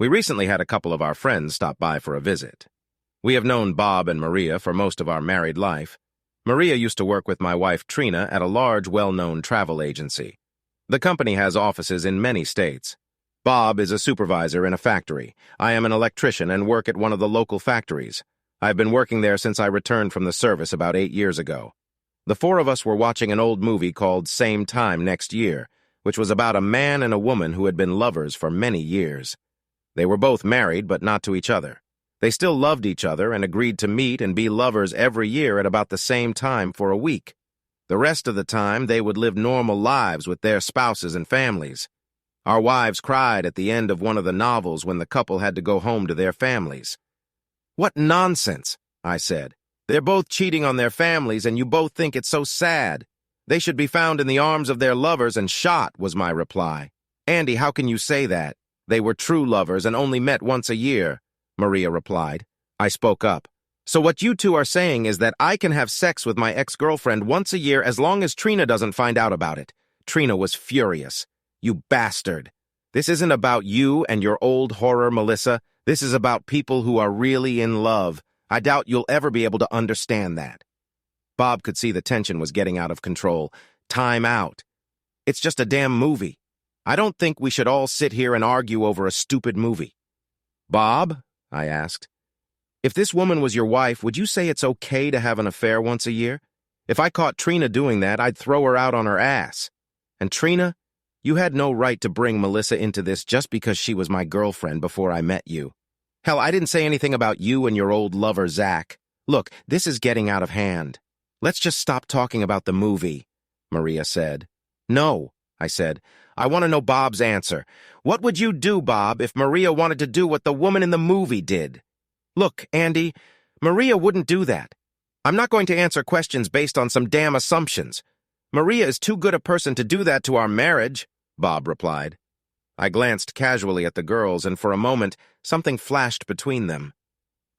We recently had a couple of our friends stop by for a visit. We have known Bob and Maria for most of our married life. Maria used to work with my wife Trina at a large, well-known travel agency. The company has offices in many states. Bob is a supervisor in a factory. I am an electrician and work at one of the local factories. I've been working there since I returned from the service about 8 years ago. The four of us were watching an old movie called Same Time Next Year, which was about a man and a woman who had been lovers for many years. They were both married, but not to each other. They still loved each other and agreed to meet and be lovers every year at about the same time for a week. The rest of the time, they would live normal lives with their spouses and families. Our wives cried at the end of one of the novels when the couple had to go home to their families. "What nonsense," I said. "They're both cheating on their families and you both think it's so sad. They should be found in the arms of their lovers and shot," was my reply. "Andy, how can you say that? They were true lovers and only met once a year," Maria replied. I spoke up. "So what you two are saying is that I can have sex with my ex-girlfriend once a year as long as Trina doesn't find out about it." Trina was furious. "You bastard. This isn't about you and your old horror, Melissa. This is about people who are really in love. I doubt you'll ever be able to understand that." Bob could see the tension was getting out of control. "Time out. It's just a damn movie. I don't think we should all sit here and argue over a stupid movie." "Bob," I asked, "if this woman was your wife, would you say it's okay to have an affair once a year? If I caught Trina doing that, I'd throw her out on her ass. And Trina, you had no right to bring Melissa into this just because she was my girlfriend before I met you. Hell, I didn't say anything about you and your old lover, Zach. Look, this is getting out of hand. Let's just stop talking about the movie," Maria said. "No," I said. "I want to know Bob's answer. What would you do, Bob, if Maria wanted to do what the woman in the movie did?" "Look, Andy, Maria wouldn't do that. I'm not going to answer questions based on some damn assumptions. Maria is too good a person to do that to our marriage," Bob replied. I glanced casually at the girls, and for a moment, something flashed between them.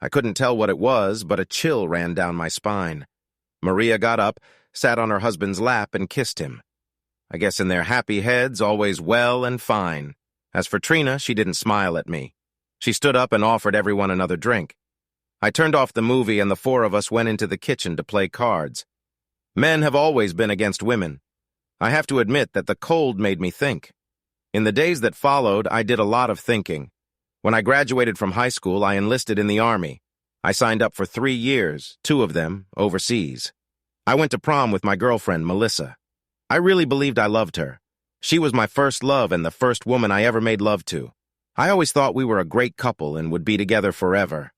I couldn't tell what it was, but a chill ran down my spine. Maria got up, sat on her husband's lap, and kissed him. I guess in their happy heads, always well and fine. As for Trina, she didn't smile at me. She stood up and offered everyone another drink. I turned off the movie, and the four of us went into the kitchen to play cards. Men have always been against women. I have to admit that the cold made me think. In the days that followed, I did a lot of thinking. When I graduated from high school, I enlisted in the Army. I signed up for 3 years, 2 of them overseas. I went to prom with my girlfriend, Melissa. I really believed I loved her. She was my first love and the first woman I ever made love to. I always thought we were a great couple and would be together forever.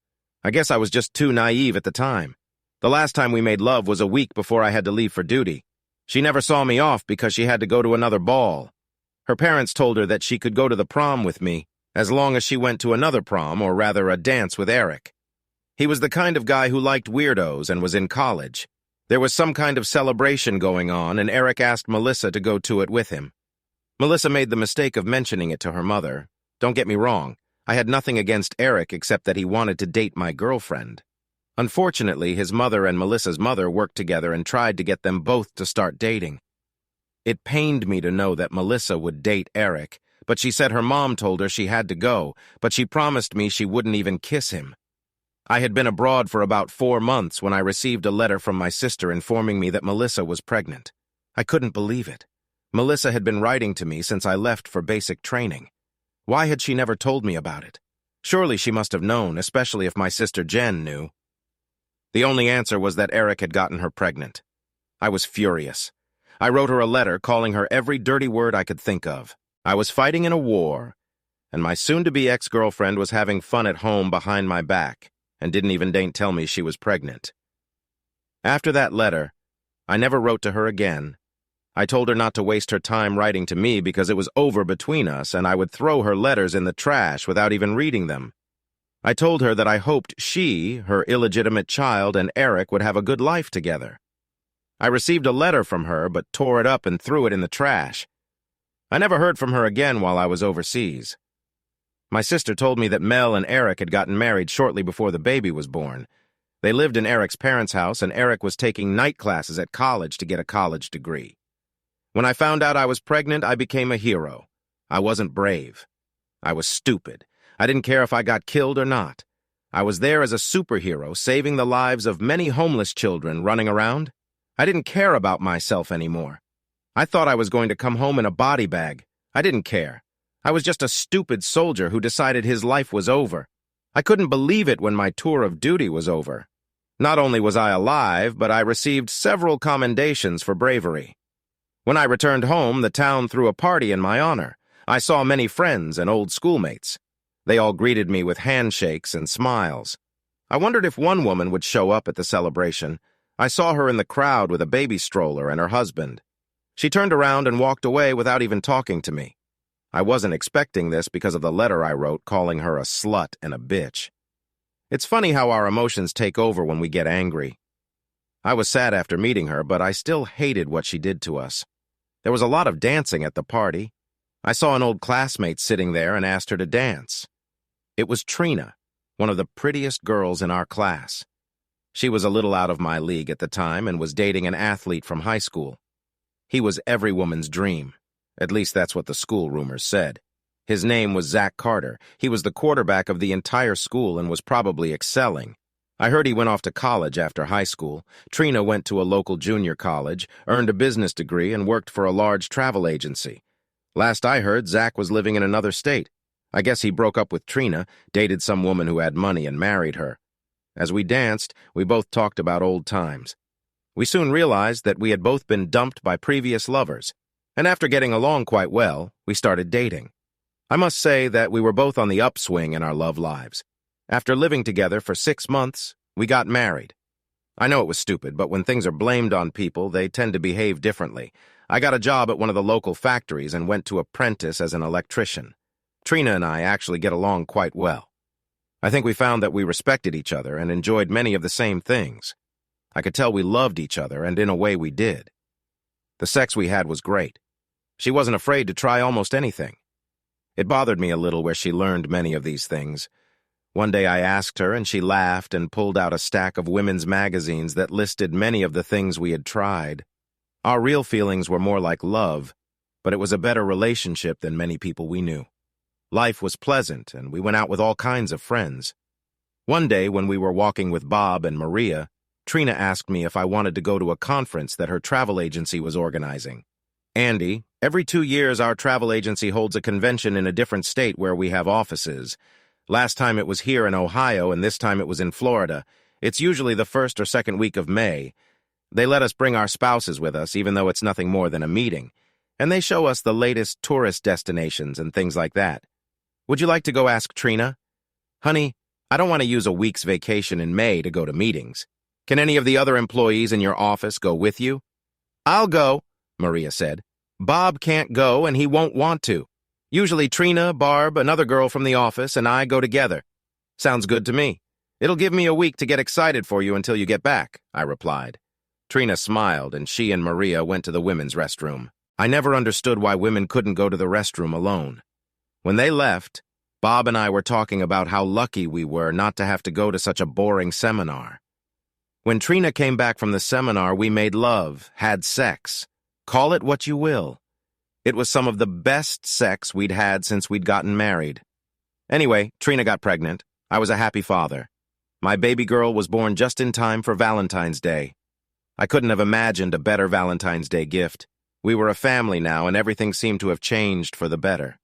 I guess I was just too naive at the time. The last time we made love was a week before I had to leave for duty. She never saw me off because she had to go to another ball. Her parents told her that she could go to the prom with me as long as she went to another prom, or rather a dance with Eric. He was the kind of guy who liked weirdos and was in college. There was some kind of celebration going on, and Eric asked Melissa to go to it with him. Melissa made the mistake of mentioning it to her mother. Don't get me wrong, I had nothing against Eric except that he wanted to date my girlfriend. Unfortunately, his mother and Melissa's mother worked together and tried to get them both to start dating. It pained me to know that Melissa would date Eric, but she said her mom told her she had to go, but she promised me she wouldn't even kiss him. I had been abroad for about 4 months when I received a letter from my sister informing me that Melissa was pregnant. I couldn't believe it. Melissa had been writing to me since I left for basic training. Why had she never told me about it? Surely she must have known, especially if my sister Jen knew. The only answer was that Eric had gotten her pregnant. I was furious. I wrote her a letter calling her every dirty word I could think of. I was fighting in a war, and my soon-to-be ex-girlfriend was having fun at home behind my back and didn't even deign tell me she was pregnant. After that letter, I never wrote to her again. I told her not to waste her time writing to me because it was over between us and I would throw her letters in the trash without even reading them. I told her that I hoped she, her illegitimate child, and Eric would have a good life together. I received a letter from her but tore it up and threw it in the trash. I never heard from her again while I was overseas. My sister told me that Mel and Eric had gotten married shortly before the baby was born. They lived in Eric's parents' house, and Eric was taking night classes at college to get a college degree. When I found out I was pregnant, I became a hero. I wasn't brave. I was stupid. I didn't care if I got killed or not. I was there as a superhero, saving the lives of many homeless children running around. I didn't care about myself anymore. I thought I was going to come home in a body bag. I didn't care. I was just a stupid soldier who decided his life was over. I couldn't believe it when my tour of duty was over. Not only was I alive, but I received several commendations for bravery. When I returned home, the town threw a party in my honor. I saw many friends and old schoolmates. They all greeted me with handshakes and smiles. I wondered if one woman would show up at the celebration. I saw her in the crowd with a baby stroller and her husband. She turned around and walked away without even talking to me. I wasn't expecting this because of the letter I wrote calling her a slut and a bitch. It's funny how our emotions take over when we get angry. I was sad after meeting her, but I still hated what she did to us. There was a lot of dancing at the party. I saw an old classmate sitting there and asked her to dance. It was Trina, one of the prettiest girls in our class. She was a little out of my league at the time and was dating an athlete from high school. He was every woman's dream. At least that's what the school rumors said. His name was Zach Carter. He was the quarterback of the entire school and was probably excelling. I heard he went off to college after high school. Trina went to a local junior college, earned a business degree, and worked for a large travel agency. Last I heard, Zach was living in another state. I guess he broke up with Trina, dated some woman who had money, and married her. As we danced, we both talked about old times. We soon realized that we had both been dumped by previous lovers, and after getting along quite well, we started dating. I must say that we were both on the upswing in our love lives. After living together for 6 months, we got married. I know it was stupid, but when things are blamed on people, they tend to behave differently. I got a job at one of the local factories and went to apprentice as an electrician. Trina and I actually get along quite well. I think we found that we respected each other and enjoyed many of the same things. I could tell we loved each other, and in a way we did. The sex we had was great. She wasn't afraid to try almost anything. It bothered me a little where she learned many of these things. One day I asked her, and she laughed and pulled out a stack of women's magazines that listed many of the things we had tried. Our real feelings were more like love, but it was a better relationship than many people we knew. Life was pleasant, and we went out with all kinds of friends. One day, when we were walking with Bob and Maria, Trina asked me if I wanted to go to a conference that her travel agency was organizing. Andy, every 2 years our travel agency holds a convention in a different state where we have offices. Last time it was here in Ohio, and this time it was in Florida. It's usually the first or second week of May. They let us bring our spouses with us, even though it's nothing more than a meeting. And they show us the latest tourist destinations and things like that. Would you like to go ask Trina? Honey, I don't want to use a week's vacation in May to go to meetings. Can any of the other employees in your office go with you? I'll go, Maria said. Bob can't go, and he won't want to. Usually Trina, Barb, another girl from the office, and I go together. Sounds good to me. It'll give me a week to get excited for you until you get back, I replied. Trina smiled, and she and Maria went to the women's restroom. I never understood why women couldn't go to the restroom alone. When they left, Bob and I were talking about how lucky we were not to have to go to such a boring seminar. When Trina came back from the seminar, we made love, had sex. Call it what you will. It was some of the best sex we'd had since we'd gotten married. Anyway, Trina got pregnant. I was a happy father. My baby girl was born just in time for Valentine's Day. I couldn't have imagined a better Valentine's Day gift. We were a family now, and everything seemed to have changed for the better.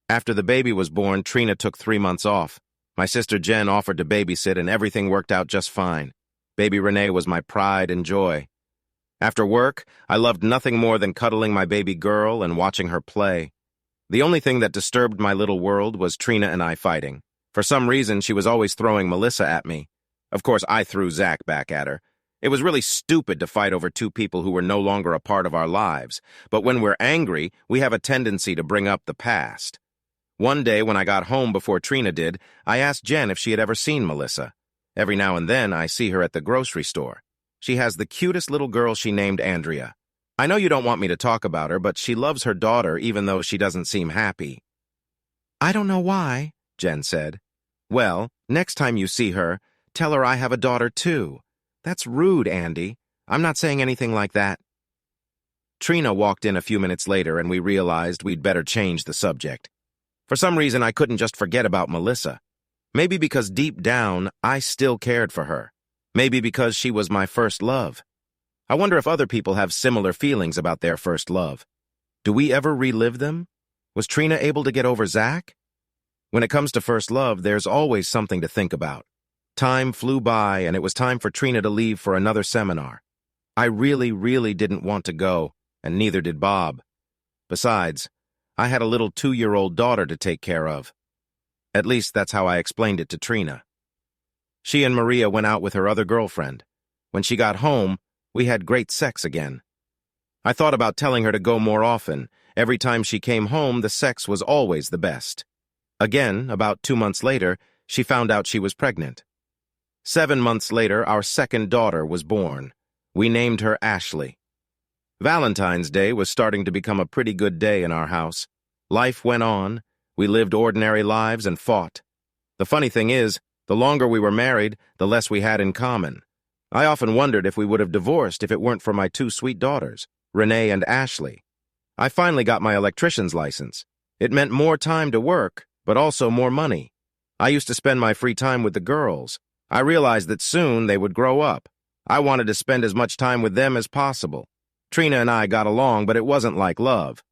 After the baby was born, Trina took 3 months off. My sister Jen offered to babysit, and everything worked out just fine. Baby Renee was my pride and joy. After work, I loved nothing more than cuddling my baby girl and watching her play. The only thing that disturbed my little world was Trina and I fighting. For some reason, she was always throwing Melissa at me. Of course, I threw Zach back at her. It was really stupid to fight over 2 people who were no longer a part of our lives. But when we're angry, we have a tendency to bring up the past. One day, when I got home before Trina did, I asked Jen if she had ever seen Melissa. Every now and then, I see her at the grocery store. She has the cutest little girl she named Andrea. I know you don't want me to talk about her, but she loves her daughter even though she doesn't seem happy. I don't know why, Jen said. Well, next time you see her, tell her I have a daughter too. That's rude, Andy. I'm not saying anything like that. Trina walked in a few minutes later, and we realized we'd better change the subject. For some reason, I couldn't just forget about Melissa. Maybe because deep down, I still cared for her. Maybe because she was my first love. I wonder if other people have similar feelings about their first love. Do we ever relive them? Was Trina able to get over Zach? When it comes to first love, there's always something to think about. Time flew by, and it was time for Trina to leave for another seminar. I really didn't want to go, and neither did Bob. Besides, I had a little 2-year-old daughter to take care of. At least that's how I explained it to Trina. She and Maria went out with her other girlfriend. When she got home, we had great sex again. I thought about telling her to go more often. Every time she came home, the sex was always the best. Again, about 2 months later, she found out she was pregnant. 7 months later, our second daughter was born. We named her Ashley. Valentine's Day was starting to become a pretty good day in our house. Life went on. We lived ordinary lives and fought. The funny thing is, the longer we were married, the less we had in common. I often wondered if we would have divorced if it weren't for my 2 sweet daughters, Renee and Ashley. I finally got my electrician's license. It meant more time to work, but also more money. I used to spend my free time with the girls. I realized that soon they would grow up. I wanted to spend as much time with them as possible. Trina and I got along, but it wasn't like love.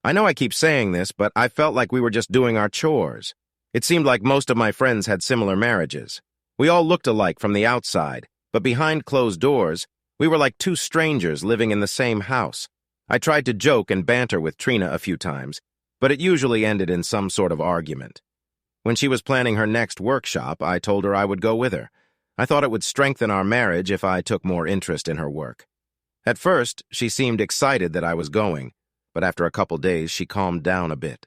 I know I keep saying this, but I felt like we were just doing our chores. It seemed like most of my friends had similar marriages. We all looked alike from the outside, but behind closed doors, we were like 2 strangers living in the same house. I tried to joke and banter with Trina a few times, but it usually ended in some sort of argument. When she was planning her next workshop, I told her I would go with her. I thought it would strengthen our marriage if I took more interest in her work. At first, she seemed excited that I was going, but after a couple days, she calmed down a bit.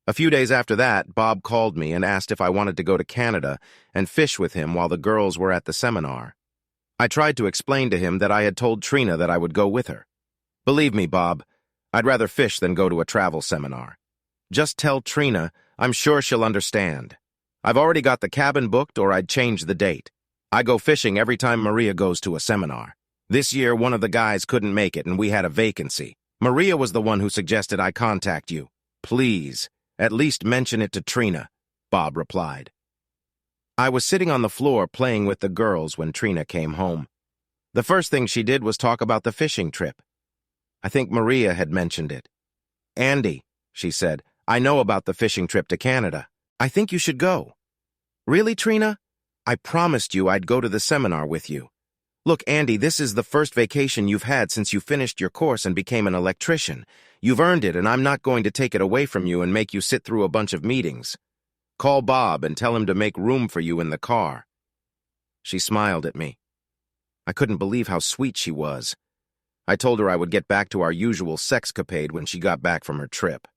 A few days after that, Bob called me and asked if I wanted to go to Canada and fish with him while the girls were at the seminar. I tried to explain to him that I had told Trina that I would go with her. Believe me, Bob, I'd rather fish than go to a travel seminar. Just tell Trina, I'm sure she'll understand. I've already got the cabin booked, or I'd change the date. I go fishing every time Maria goes to a seminar. This year, one of the guys couldn't make it, and we had a vacancy. Maria was the one who suggested I contact you. Please, at least mention it to Trina, Bob replied. I was sitting on the floor playing with the girls when Trina came home. The first thing she did was talk about the fishing trip. I think Maria had mentioned it. Andy, she said, I know about the fishing trip to Canada. I think you should go. Really, Trina? I promised you I'd go to the seminar with you. Look, Andy, this is the first vacation you've had since you finished your course and became an electrician. You've earned it, and I'm not going to take it away from you and make you sit through a bunch of meetings. Call Bob and tell him to make room for you in the car. She smiled at me. I couldn't believe how sweet she was. I told her I would get back to our usual sexcapade when she got back from her trip.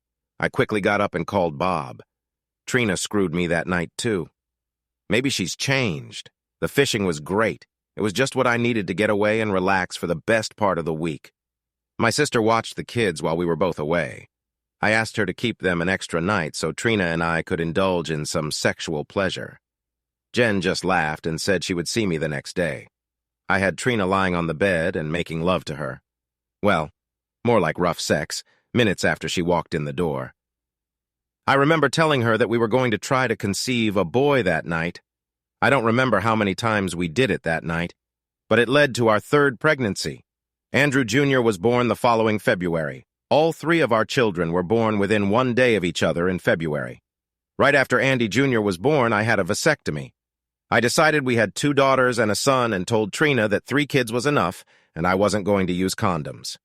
I quickly got up and called Bob. Trina screwed me that night, too. Maybe she's changed. The fishing was great. It was just what I needed to get away and relax for the best part of the week. My sister watched the kids while we were both away. I asked her to keep them an extra night so Trina and I could indulge in some sexual pleasure. Jen just laughed and said she would see me the next day. I had Trina lying on the bed and making love to her. Well, more like rough sex, minutes after she walked in the door. I remember telling her that we were going to try to conceive a boy that night. I don't remember how many times we did it that night, but it led to our 3rd pregnancy. Andrew Jr. was born the following February. All 3 of our children were born within 1 day of each other in February. Right after Andy Jr. was born, I had a vasectomy. I decided we had 2 daughters and a son and told Trina that 3 kids was enough and I wasn't going to use condoms.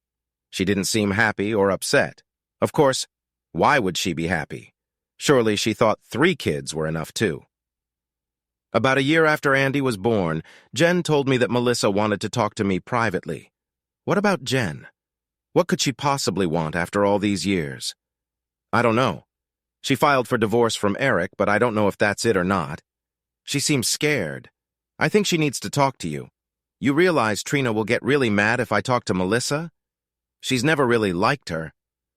She didn't seem happy or upset. Of course, why would she be happy? Surely she thought 3 kids were enough too. About a year after Andy was born, Jen told me that Melissa wanted to talk to me privately. What about Jen? What could she possibly want after all these years? I don't know. She filed for divorce from Eric, but I don't know if that's it or not. She seems scared. I think she needs to talk to you. You realize Trina will get really mad if I talk to Melissa? She's never really liked her.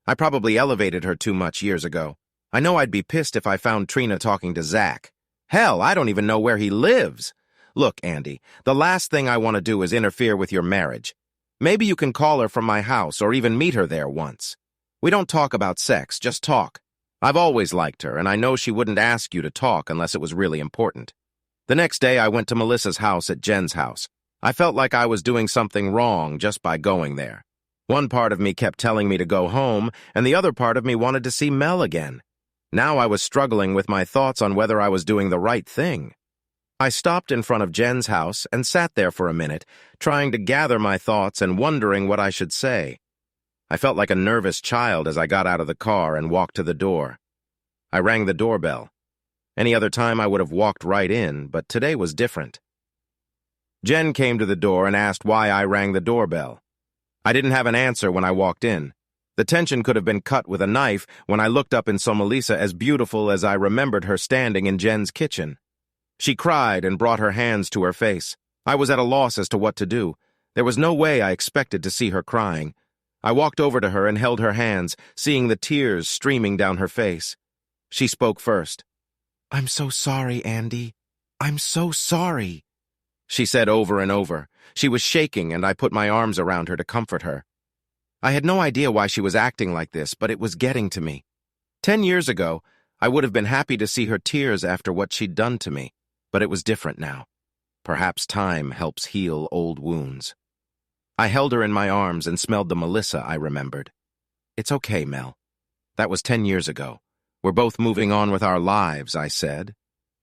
I probably elevated her too much years ago. I know I'd be pissed if I found Trina talking to Zach. Hell, I don't even know where he lives. Look, Andy, the last thing I want to do is interfere with your marriage. Maybe you can call her from my house or even meet her there once. We don't talk about sex, just talk. I've always liked her, and I know she wouldn't ask you to talk unless it was really important. The next day, I went to Melissa's house at Jen's house. I felt like I was doing something wrong just by going there. One part of me kept telling me to go home, and the other part of me wanted to see Mel again. Now I was struggling with my thoughts on whether I was doing the right thing. I stopped in front of Jen's house and sat there for a minute, trying to gather my thoughts and wondering what I should say. I felt like a nervous child as I got out of the car and walked to the door. I rang the doorbell. Any other time I would have walked right in, but today was different. Jen came to the door and asked why I rang the doorbell. I didn't have an answer when I walked in. The tension could have been cut with a knife when I looked up and saw Melissa as beautiful as I remembered her standing in Jen's kitchen. She cried and brought her hands to her face. I was at a loss as to what to do. There was no way I expected to see her crying. I walked over to her and held her hands, seeing the tears streaming down her face. She spoke first. "I'm so sorry, Andy. I'm so sorry," she said over and over. She was shaking, and I put my arms around her to comfort her. I had no idea why she was acting like this, but it was getting to me. 10 years ago, I would have been happy to see her tears after what she'd done to me, but it was different now. Perhaps time helps heal old wounds. I held her in my arms and smelled the Melissa I remembered. "It's okay, Mel. That was 10 years ago. We're both moving on with our lives," I said.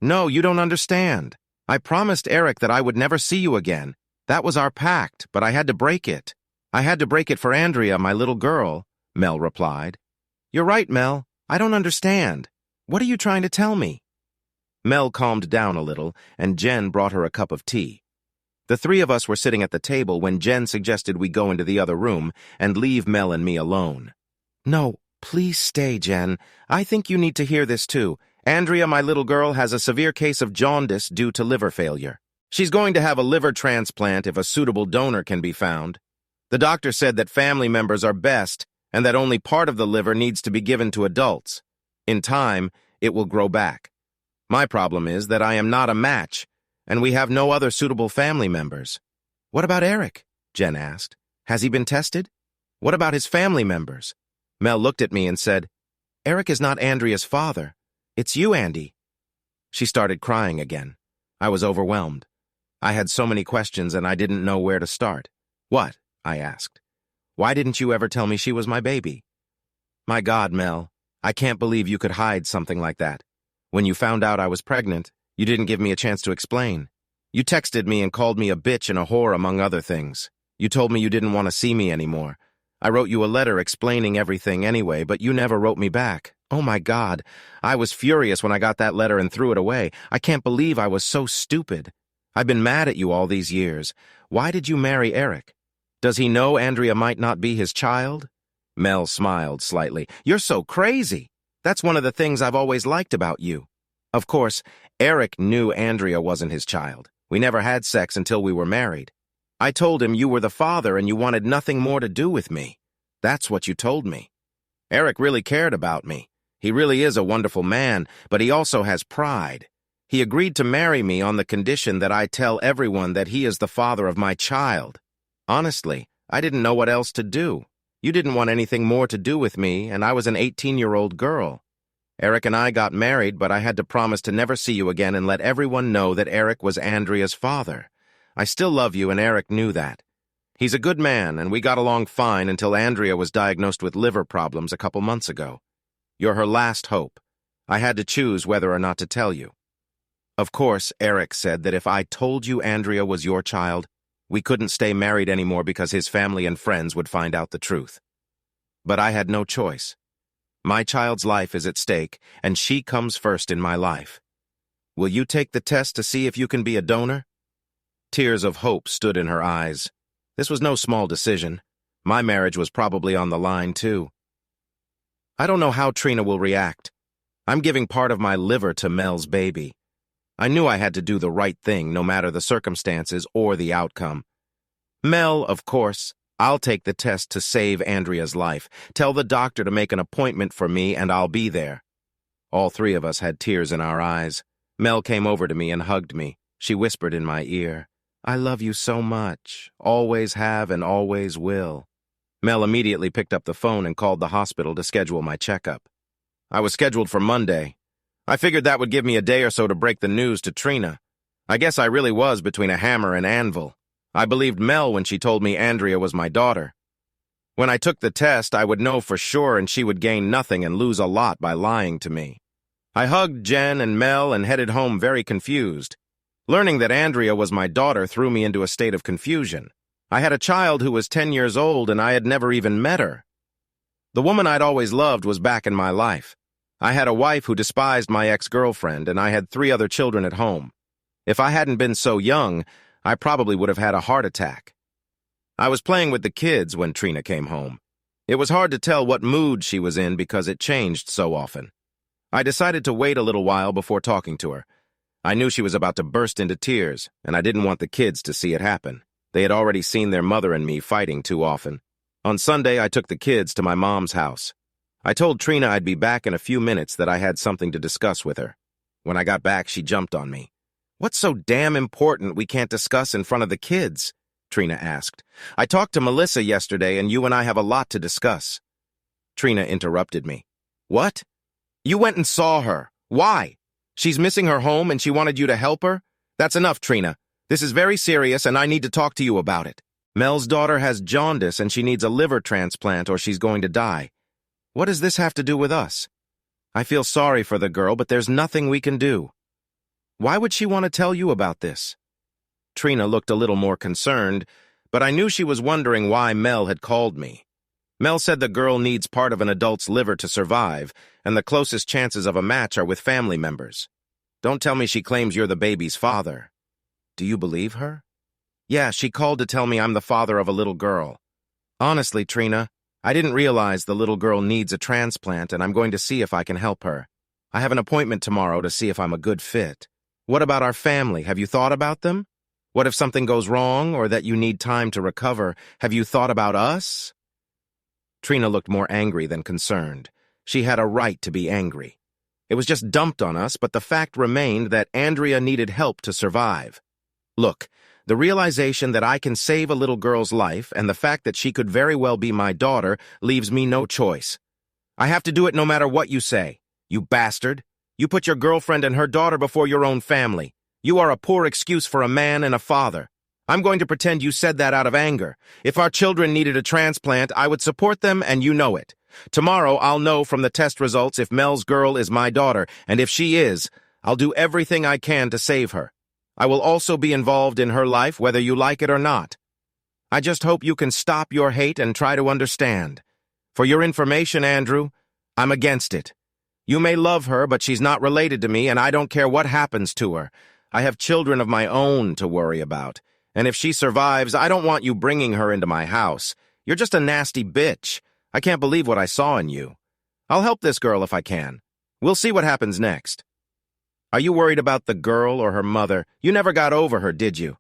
"No, you don't understand. I promised Eric that I would never see you again. That was our pact, but I had to break it. I had to break it for Andrea, my little girl," Mel replied. "You're right, Mel. I don't understand. What are you trying to tell me?" Mel calmed down a little, and Jen brought her a cup of tea. The three of us were sitting at the table when Jen suggested we go into the other room and leave Mel and me alone. "No, please stay, Jen. I think you need to hear this too. Andrea, my little girl, has a severe case of jaundice due to liver failure. She's going to have a liver transplant if a suitable donor can be found. The doctor said that family members are best and that only part of the liver needs to be given to adults. In time, it will grow back. My problem is that I am not a match, and we have no other suitable family members." "What about Eric?" Jen asked. "Has he been tested? What about his family members?" Mel looked at me and said, "Eric is not Andrea's father. It's you, Andy." She started crying again. I was overwhelmed. I had so many questions and I didn't know where to start. "What?" I asked. "Why didn't you ever tell me she was my baby?" "My God, Mel, I can't believe you could hide something like that. When you found out I was pregnant, you didn't give me a chance to explain. You texted me and called me a bitch and a whore, among other things. You told me you didn't want to see me anymore. I wrote you a letter explaining everything anyway, but you never wrote me back. Oh my God, I was furious when I got that letter and threw it away. I can't believe I was so stupid. I've been mad at you all these years. Why did you marry Eric? Does he know Andrea might not be his child?" Mel smiled slightly. "You're so crazy. That's one of the things I've always liked about you. Of course, Eric knew Andrea wasn't his child. We never had sex until we were married. I told him you were the father and you wanted nothing more to do with me. That's what you told me. Eric really cared about me. He really is a wonderful man, but he also has pride. He agreed to marry me on the condition that I tell everyone that he is the father of my child. Honestly, I didn't know what else to do. You didn't want anything more to do with me, and I was an 18-year-old girl. Eric and I got married, but I had to promise to never see you again and let everyone know that Eric was Andrea's father. I still love you, and Eric knew that. He's a good man, and we got along fine until Andrea was diagnosed with liver problems a couple months ago. You're her last hope. I had to choose whether or not to tell you. Of course, Eric said that if I told you Andrea was your child, we couldn't stay married anymore because his family and friends would find out the truth. But I had no choice. My child's life is at stake, and she comes first in my life. Will you take the test to see if you can be a donor?" Tears of hope stood in her eyes. This was no small decision. My marriage was probably on the line, too. I don't know how Trina will react. I'm giving part of my liver to Mel's baby. I knew I had to do the right thing, no matter the circumstances or the outcome. Mel, of course, I'll take the test to save Andrea's life. Tell the doctor to make an appointment for me, and I'll be there. All three of us had tears in our eyes. Mel came over to me and hugged me. She whispered in my ear, "I love you so much. Always have and always will." Mel immediately picked up the phone and called the hospital to schedule my checkup. I was scheduled for Monday. I figured that would give me a day or so to break the news to Trina. I guess I really was between a hammer and anvil. I believed Mel when she told me Andrea was my daughter. When I took the test, I would know for sure and she would gain nothing and lose a lot by lying to me. I hugged Jen and Mel and headed home very confused. Learning that Andrea was my daughter threw me into a state of confusion. I had a child who was 10 years old and I had never even met her. The woman I'd always loved was back in my life. I had a wife who despised my ex-girlfriend and I had 3 other children at home. If I hadn't been so young, I probably would have had a heart attack. I was playing with the kids when Trina came home. It was hard to tell what mood she was in because it changed so often. I decided to wait a little while before talking to her. I knew she was about to burst into tears, and I didn't want the kids to see it happen. They had already seen their mother and me fighting too often. On Sunday, I took the kids to my mom's house. I told Trina I'd be back in a few minutes, that I had something to discuss with her. When I got back, she jumped on me. "What's so damn important we can't discuss in front of the kids?" Trina asked. "I talked to Melissa yesterday, and you and I have a lot to discuss." Trina interrupted me. "What? You went and saw her. Why? She's missing her home and she wanted you to help her? That's enough, Trina. This is very serious and I need to talk to you about it. Mel's daughter has jaundice and she needs a liver transplant or she's going to die. What does this have to do with us? I feel sorry for the girl, but there's nothing we can do. Why would she want to tell you about this?" Trina looked a little more concerned, but I knew she was wondering why Mel had called me. Mel said the girl needs part of an adult's liver to survive, and the closest chances of a match are with family members. Don't tell me she claims you're the baby's father. Do you believe her? Yeah, she called to tell me I'm the father of a little girl. Honestly, Trina, I didn't realize the little girl needs a transplant, and I'm going to see if I can help her. I have an appointment tomorrow to see if I'm a good fit. What about our family? Have you thought about them? What if something goes wrong or that you need time to recover? Have you thought about us? Trina looked more angry than concerned. She had a right to be angry. It was just dumped on us, but the fact remained that Andrea needed help to survive. Look, the realization that I can save a little girl's life and the fact that she could very well be my daughter leaves me no choice. I have to do it no matter what you say. You bastard. You put your girlfriend and her daughter before your own family. You are a poor excuse for a man and a father. I'm going to pretend you said that out of anger. If our children needed a transplant, I would support them, and you know it. Tomorrow, I'll know from the test results if Mel's girl is my daughter, and if she is, I'll do everything I can to save her. I will also be involved in her life, whether you like it or not. I just hope you can stop your hate and try to understand. For your information, Andrew, I'm against it. You may love her, but she's not related to me, and I don't care what happens to her. I have children of my own to worry about. And if she survives, I don't want you bringing her into my house. You're just a nasty bitch. I can't believe what I saw in you. I'll help this girl if I can. We'll see what happens next. Are you worried about the girl or her mother? You never got over her, did you?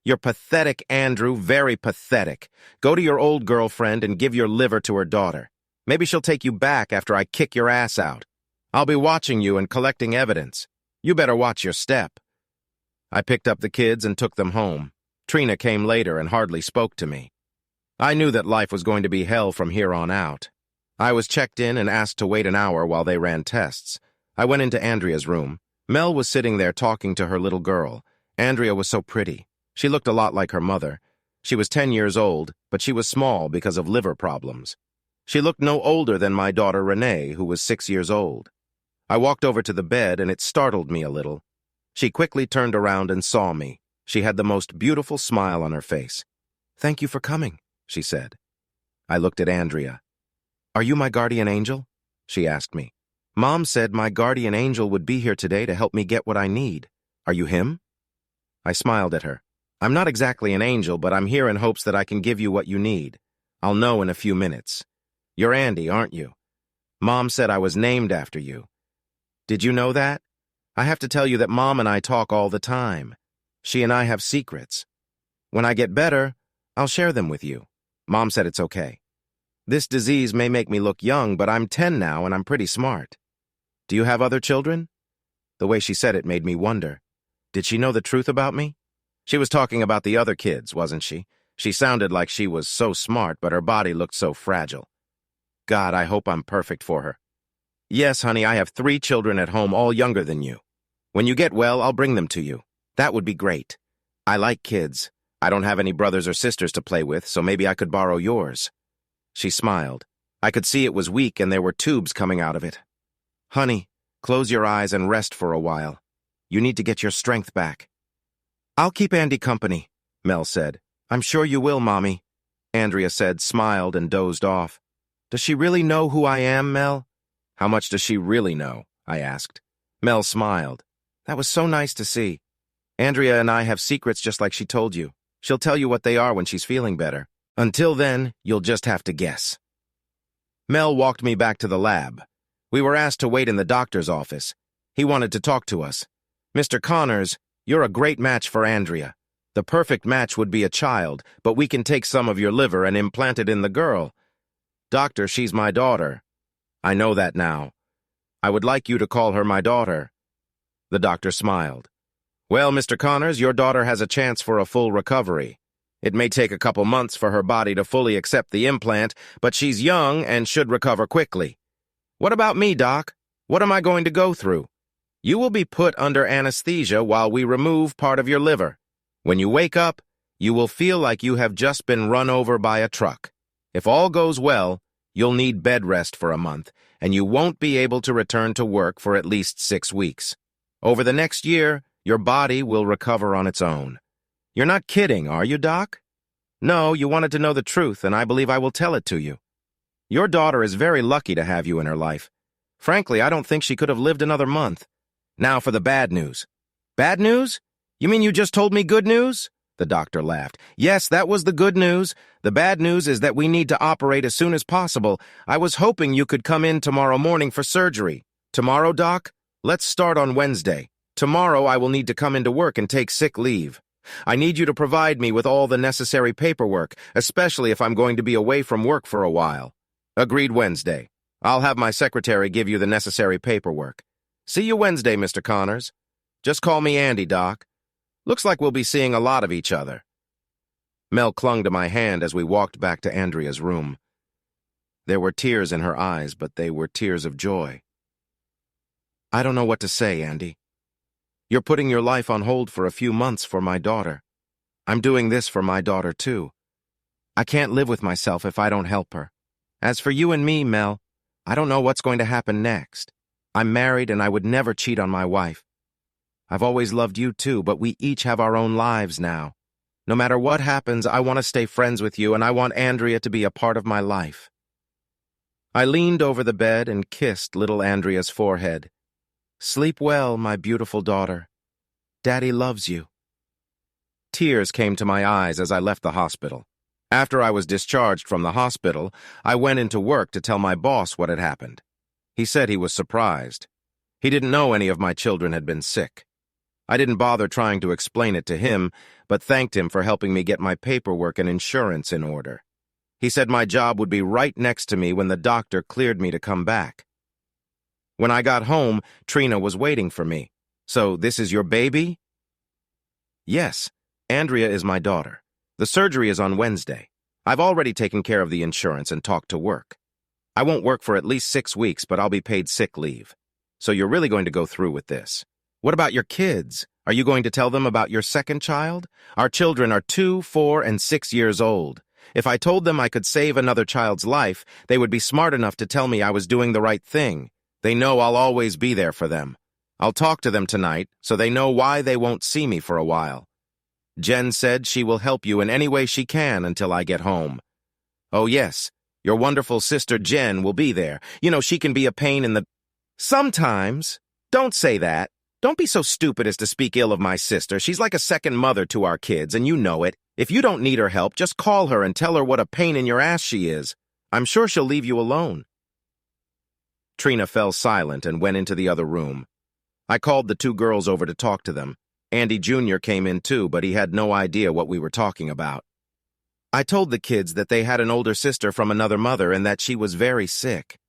You're pathetic, Andrew, very pathetic. Go to your old girlfriend and give your liver to her daughter. Maybe she'll take you back after I kick your ass out. I'll be watching you and collecting evidence. You better watch your step. I picked up the kids and took them home. Trina came later and hardly spoke to me. I knew that life was going to be hell from here on out. I was checked in and asked to wait an hour while they ran tests. I went into Andrea's room. Mel was sitting there talking to her little girl. Andrea was so pretty. She looked a lot like her mother. She was 10 years old, but she was small because of liver problems. She looked no older than my daughter Renee, who was 6 years old. I walked over to the bed and it startled me a little. She quickly turned around and saw me. She had the most beautiful smile on her face. "Thank you for coming," she said. I looked at Andrea. "Are you my guardian angel?" she asked me. "Mom said my guardian angel would be here today to help me get what I need. Are you him?" I smiled at her. "I'm not exactly an angel, but I'm here in hopes that I can give you what you need. I'll know in a few minutes. You're Andy, aren't you? Mom said I was named after you. Did you know that? I have to tell you that Mom and I talk all the time. She and I have secrets. When I get better, I'll share them with you. Mom said it's okay. This disease may make me look young, but I'm 10 now and I'm pretty smart. Do you have other children?" The way she said it made me wonder. Did she know the truth about me? She was talking about the other kids, wasn't she? She sounded like she was so smart, but her body looked so fragile. God, I hope I'm perfect for her. Yes, honey, I have 3 children at home, all younger than you. When you get well, I'll bring them to you. That would be great. I like kids. I don't have any brothers or sisters to play with, so maybe I could borrow yours. She smiled. I could see it was weak and there were tubes coming out of it. Honey, close your eyes and rest for a while. You need to get your strength back. I'll keep Andy company, Mel said. I'm sure you will, Mommy, Andrea said, smiled and dozed off. Does she really know who I am, Mel? How much does she really know? I asked. Mel smiled. That was so nice to see. Andrea and I have secrets just like she told you. She'll tell you what they are when she's feeling better. Until then, you'll just have to guess. Mel walked me back to the lab. We were asked to wait in the doctor's office. He wanted to talk to us. Mr. Connors, you're a great match for Andrea. The perfect match would be a child, but we can take some of your liver and implant it in the girl. Doctor, she's my daughter. I know that now. I would like you to call her my daughter. The doctor smiled. Well, Mr. Connors, your daughter has a chance for a full recovery. It may take a couple months for her body to fully accept the implant, but she's young and should recover quickly. What about me, Doc? What am I going to go through? You will be put under anesthesia while we remove part of your liver. When you wake up, you will feel like you have just been run over by a truck. If all goes well, you'll need bed rest for a month, and you won't be able to return to work for at least 6 weeks. Over the next year, your body will recover on its own. You're not kidding, are you, Doc? No, you wanted to know the truth, and I believe I will tell it to you. Your daughter is very lucky to have you in her life. Frankly, I don't think she could have lived another month. Now for the bad news. Bad news? You mean you just told me good news? The doctor laughed. Yes, that was the good news. The bad news is that we need to operate as soon as possible. I was hoping you could come in tomorrow morning for surgery. Tomorrow, Doc? Let's start on Wednesday. Tomorrow I will need to come into work and take sick leave. I need you to provide me with all the necessary paperwork, especially if I'm going to be away from work for a while. Agreed Wednesday. I'll have my secretary give you the necessary paperwork. See you Wednesday, Mr. Connors. Just call me Andy, Doc. Looks like we'll be seeing a lot of each other. Mel clung to my hand as we walked back to Andrea's room. There were tears in her eyes, but they were tears of joy. I don't know what to say, Andy. You're putting your life on hold for a few months for my daughter. I'm doing this for my daughter, too. I can't live with myself if I don't help her. As for you and me, Mel, I don't know what's going to happen next. I'm married and I would never cheat on my wife. I've always loved you too, but we each have our own lives now. No matter what happens, I want to stay friends with you and I want Andrea to be a part of my life. I leaned over the bed and kissed little Andrea's forehead. Sleep well, my beautiful daughter. Daddy loves you. Tears came to my eyes as I left the hospital. After I was discharged from the hospital, I went into work to tell my boss what had happened. He said he was surprised. He didn't know any of my children had been sick. I didn't bother trying to explain it to him, but thanked him for helping me get my paperwork and insurance in order. He said my job would be right next to me when the doctor cleared me to come back. When I got home, Trina was waiting for me. So this is your baby? Yes, Andrea is my daughter. The surgery is on Wednesday. I've already taken care of the insurance and talked to work. I won't work for at least 6 weeks, but I'll be paid sick leave. So you're really going to go through with this. What about your kids? Are you going to tell them about your second child? Our children are 2, 4, and 6 years old. If I told them I could save another child's life, they would be smart enough to tell me I was doing the right thing. They know I'll always be there for them. I'll talk to them tonight so they know why they won't see me for a while. Jen said she will help you in any way she can until I get home. Oh yes, your wonderful sister Jen will be there. You know, she can be a pain in the... Sometimes. Don't say that. Don't be so stupid as to speak ill of my sister. She's like a second mother to our kids, and you know it. If you don't need her help, just call her and tell her what a pain in your ass she is. I'm sure she'll leave you alone. Trina fell silent and went into the other room. I called the 2 girls over to talk to them. Andy Jr. came in too, but he had no idea what we were talking about. I told the kids that they had an older sister from another mother and that she was very sick.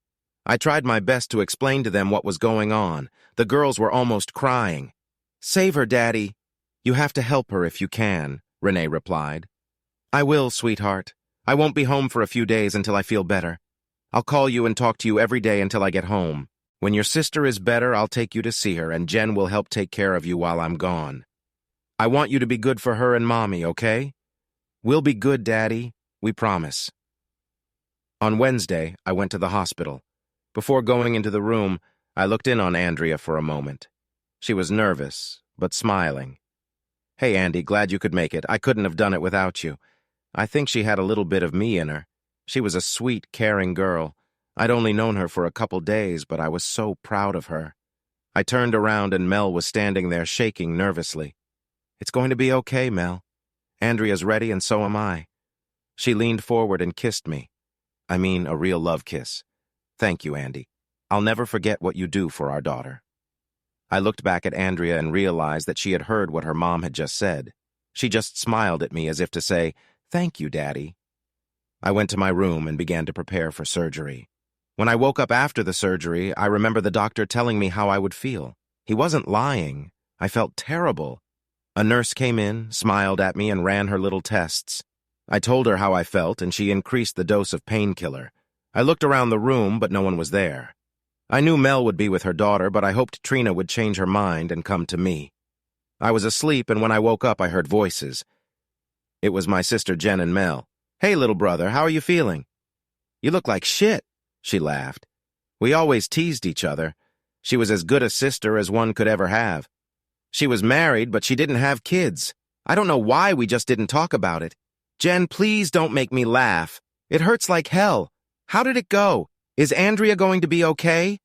I tried my best to explain to them what was going on. The girls were almost crying. Save her, Daddy. You have to help her if you can, Renee replied. I will, sweetheart. I won't be home for a few days until I feel better. I'll call you and talk to you every day until I get home. When your sister is better, I'll take you to see her, and Jen will help take care of you while I'm gone. I want you to be good for her and Mommy, okay? We'll be good, Daddy. We promise. On Wednesday, I went to the hospital. Before going into the room, I looked in on Andrea for a moment. She was nervous, but smiling. Hey, Andy, glad you could make it. I couldn't have done it without you. I think she had a little bit of me in her. She was a sweet, caring girl. I'd only known her for a couple days, but I was so proud of her. I turned around and Mel was standing there shaking nervously. It's going to be okay, Mel. Andrea's ready and so am I. She leaned forward and kissed me. I mean, a real love kiss. Thank you, Andy. I'll never forget what you do for our daughter. I looked back at Andrea and realized that she had heard what her mom had just said. She just smiled at me as if to say, "Thank you, Daddy." I went to my room and began to prepare for surgery. When I woke up after the surgery, I remember the doctor telling me how I would feel. He wasn't lying. I felt terrible. A nurse came in, smiled at me, and ran her little tests. I told her how I felt, and she increased the dose of painkiller. I looked around the room, but no one was there. I knew Mel would be with her daughter, but I hoped Trina would change her mind and come to me. I was asleep, and when I woke up, I heard voices. It was my sister Jen and Mel. "Hey, little brother, how are you feeling?" "You look like shit," she laughed. We always teased each other. She was as good a sister as one could ever have. She was married, but she didn't have kids. I don't know why we just didn't talk about it. "Jen, please don't make me laugh. It hurts like hell. How did it go? Is Andrea going to be okay?"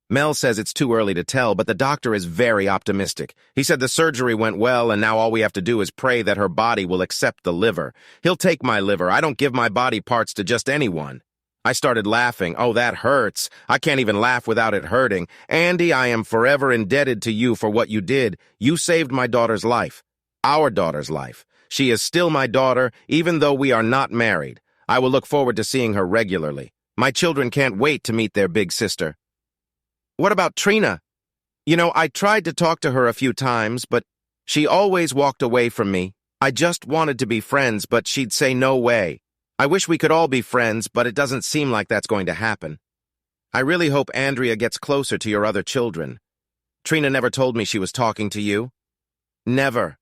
Mel says it's too early to tell, but the doctor is very optimistic. He said the surgery went well, and now all we have to do is pray that her body will accept the liver. He'll take my liver. I don't give my body parts to just anyone. I started laughing. "Oh, that hurts. I can't even laugh without it hurting. Andy, I am forever indebted to you for what you did. You saved my daughter's life. Our daughter's life. She is still my daughter, even though we are not married. I will look forward to seeing her regularly. My children can't wait to meet their big sister." "What about Trina?" I tried to talk to her a few times, but she always walked away from me. I just wanted to be friends, but she'd say no way. I wish we could all be friends, but it doesn't seem like that's going to happen. I really hope Andrea gets closer to your other children. Trina never told me she was talking to you. Never.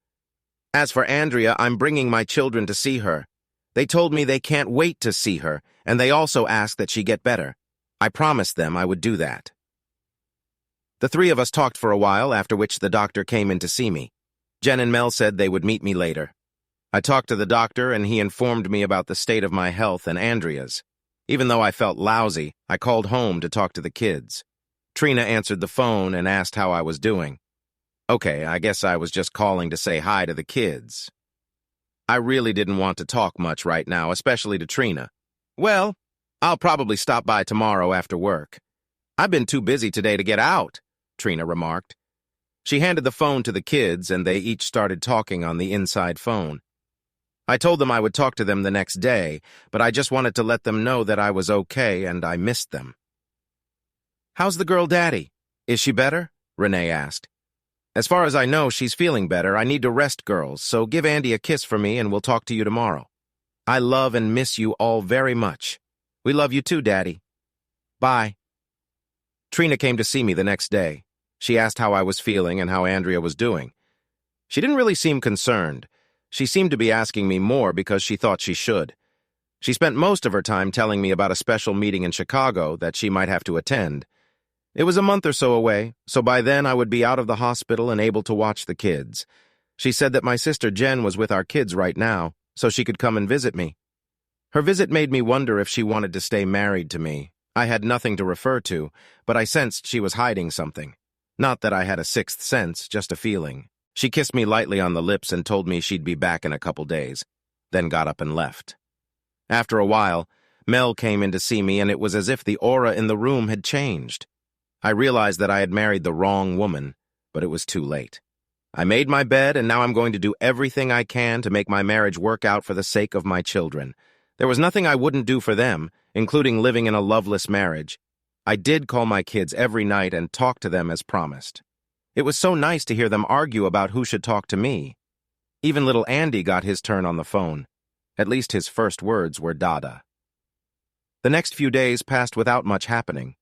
As for Andrea, I'm bringing my children to see her. They told me they can't wait to see her, and they also asked that she get better. I promised them I would do that. The three of us talked for a while, after which the doctor came in to see me. Jen and Mel said they would meet me later. I talked to the doctor, and he informed me about the state of my health and Andrea's. Even though I felt lousy, I called home to talk to the kids. Trina answered the phone and asked how I was doing. Okay, I guess I was just calling to say hi to the kids. I really didn't want to talk much right now, especially to Trina. "Well, I'll probably stop by tomorrow after work. I've been too busy today to get out," Trina remarked. She handed the phone to the kids, and they each started talking on the inside phone. I told them I would talk to them the next day, but I just wanted to let them know that I was okay and I missed them. "How's the girl Daddy? Is she better?" Renee asked. "As far as I know, she's feeling better. I need to rest, girls, so give Andy a kiss for me and we'll talk to you tomorrow. I love and miss you all very much. We love you too, Daddy. Bye." Trina came to see me the next day. She asked how I was feeling and how Andrea was doing. She didn't really seem concerned. She seemed to be asking me more because she thought she should. She spent most of her time telling me about a special meeting in Chicago that she might have to attend. It was a month or so away, so by then I would be out of the hospital and able to watch the kids. She said that my sister Jen was with our kids right now, so she could come and visit me. Her visit made me wonder if she wanted to stay married to me. I had nothing to refer to, but I sensed she was hiding something. Not that I had a sixth sense, just a feeling. She kissed me lightly on the lips and told me she'd be back in a couple days, then got up and left. After a while, Mel came in to see me, and it was as if the aura in the room had changed. I realized that I had married the wrong woman, but it was too late. I made my bed, and now I'm going to do everything I can to make my marriage work out for the sake of my children. There was nothing I wouldn't do for them, including living in a loveless marriage. I did call my kids every night and talk to them as promised. It was so nice to hear them argue about who should talk to me. Even little Andy got his turn on the phone. At least his first words were Dada. The next few days passed without much happening.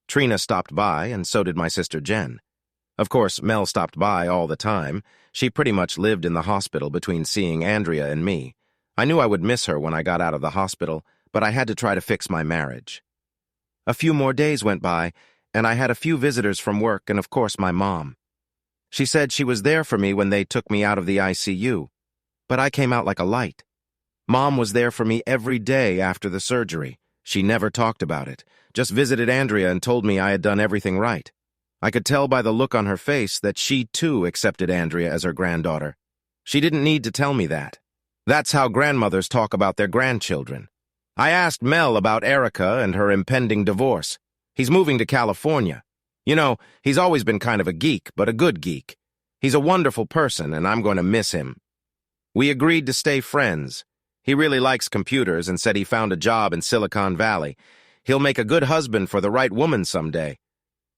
Trina stopped by, and so did my sister Jen. Of course, Mel stopped by all the time. She pretty much lived in the hospital between seeing Andrea and me. I knew I would miss her when I got out of the hospital, but I had to try to fix my marriage. A few more days went by, and I had a few visitors from work and, of course, my mom. She said she was there for me when they took me out of the ICU, but I came out like a light. Mom was there for me every day after the surgery. She never talked about it, just visited Andrea and told me I had done everything right. I could tell by the look on her face that she, too, accepted Andrea as her granddaughter. She didn't need to tell me that. That's how grandmothers talk about their grandchildren. I asked Mel about Erica and her impending divorce. He's moving to California. You know, he's always been kind of a geek, but a good geek. He's a wonderful person, and I'm going to miss him. We agreed to stay friends. He really likes computers and said he found a job in Silicon Valley. He'll make a good husband for the right woman someday.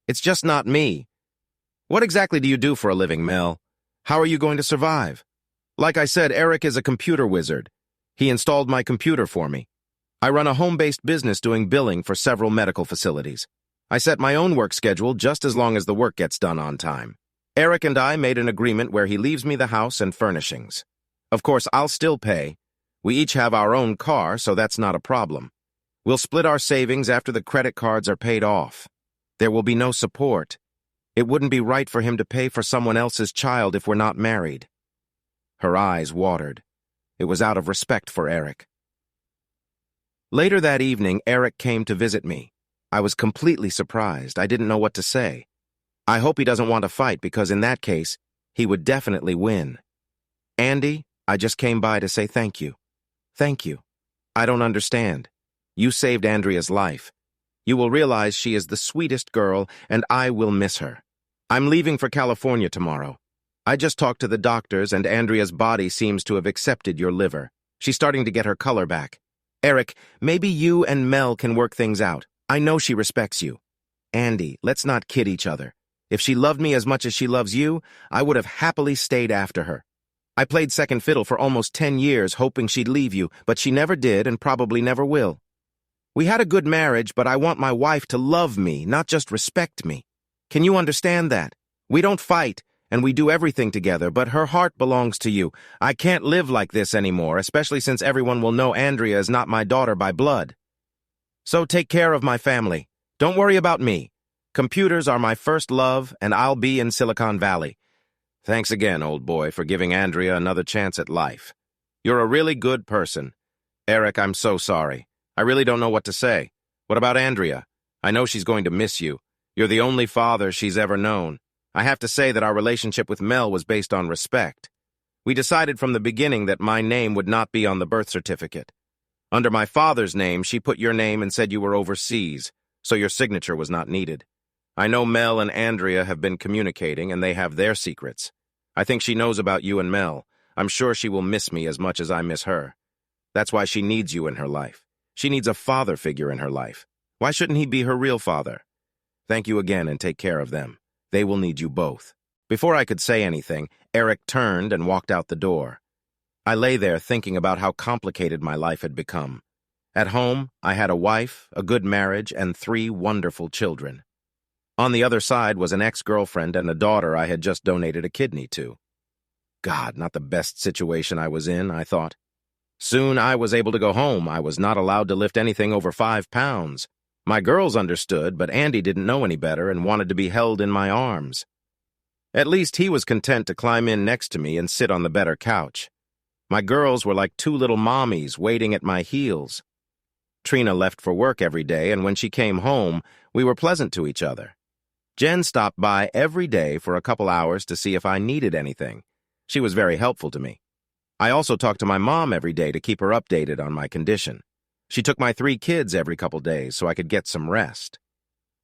It's just not me. What exactly do you do for a living, Mel? How are you going to survive? Like I said, Eric is a computer wizard. He installed my computer for me. I run a home-based business doing billing for several medical facilities. I set my own work schedule just as long as the work gets done on time. Eric and I made an agreement where he leaves me the house and furnishings. Of course, I'll still pay. We each have our own car, so that's not a problem. We'll split our savings after the credit cards are paid off. There will be no support. It wouldn't be right for him to pay for someone else's child if we're not married. Her eyes watered. It was out of respect for Eric. Later that evening, Eric came to visit me. I was completely surprised. I didn't know what to say. I hope he doesn't want to fight, because in that case, he would definitely win. Andy, I just came by to say thank you. Thank you. I don't understand. You saved Andrea's life. You will realize she is the sweetest girl, and I will miss her. I'm leaving for California tomorrow. I just talked to the doctors, and Andrea's body seems to have accepted your liver. She's starting to get her color back. Eric, maybe you and Mel can work things out. I know she respects you. Andy, let's not kid each other. If she loved me as much as she loves you, I would have happily stayed after her. I played second fiddle for almost 10 years hoping she'd leave you, but she never did and probably never will. We had a good marriage, but I want my wife to love me, not just respect me. Can you understand that? We don't fight, and we do everything together, but her heart belongs to you. I can't live like this anymore, especially since everyone will know Andrea is not my daughter by blood. So take care of my family. Don't worry about me. Computers are my first love, and I'll be in Silicon Valley. Thanks again, old boy, for giving Andrea another chance at life. You're a really good person. Eric, I'm so sorry. I really don't know what to say. What about Andrea? I know she's going to miss you. You're the only father she's ever known. I have to say that our relationship with Mel was based on respect. We decided from the beginning that my name would not be on the birth certificate. Under my father's name, she put your name and said you were overseas, so your signature was not needed. I know Mel and Andrea have been communicating, and they have their secrets. I think she knows about you and Mel. I'm sure she will miss me as much as I miss her. That's why she needs you in her life. She needs a father figure in her life. Why shouldn't he be her real father? Thank you again, and take care of them. They will need you both. Before I could say anything, Eric turned and walked out the door. I lay there thinking about how complicated my life had become. At home, I had a wife, a good marriage, and 3 wonderful children. On the other side was an ex-girlfriend and a daughter I had just donated a kidney to. God, not the best situation I was in, I thought. Soon I was able to go home. I was not allowed to lift anything over 5 pounds. My girls understood, but Andy didn't know any better and wanted to be held in my arms. At least he was content to climb in next to me and sit on the better couch. My girls were like 2 little mommies waiting at my heels. Trina left for work every day, and when she came home, we were pleasant to each other. Jen stopped by every day for a couple hours to see if I needed anything. She was very helpful to me. I also talked to my mom every day to keep her updated on my condition. She took my 3 kids every couple days so I could get some rest.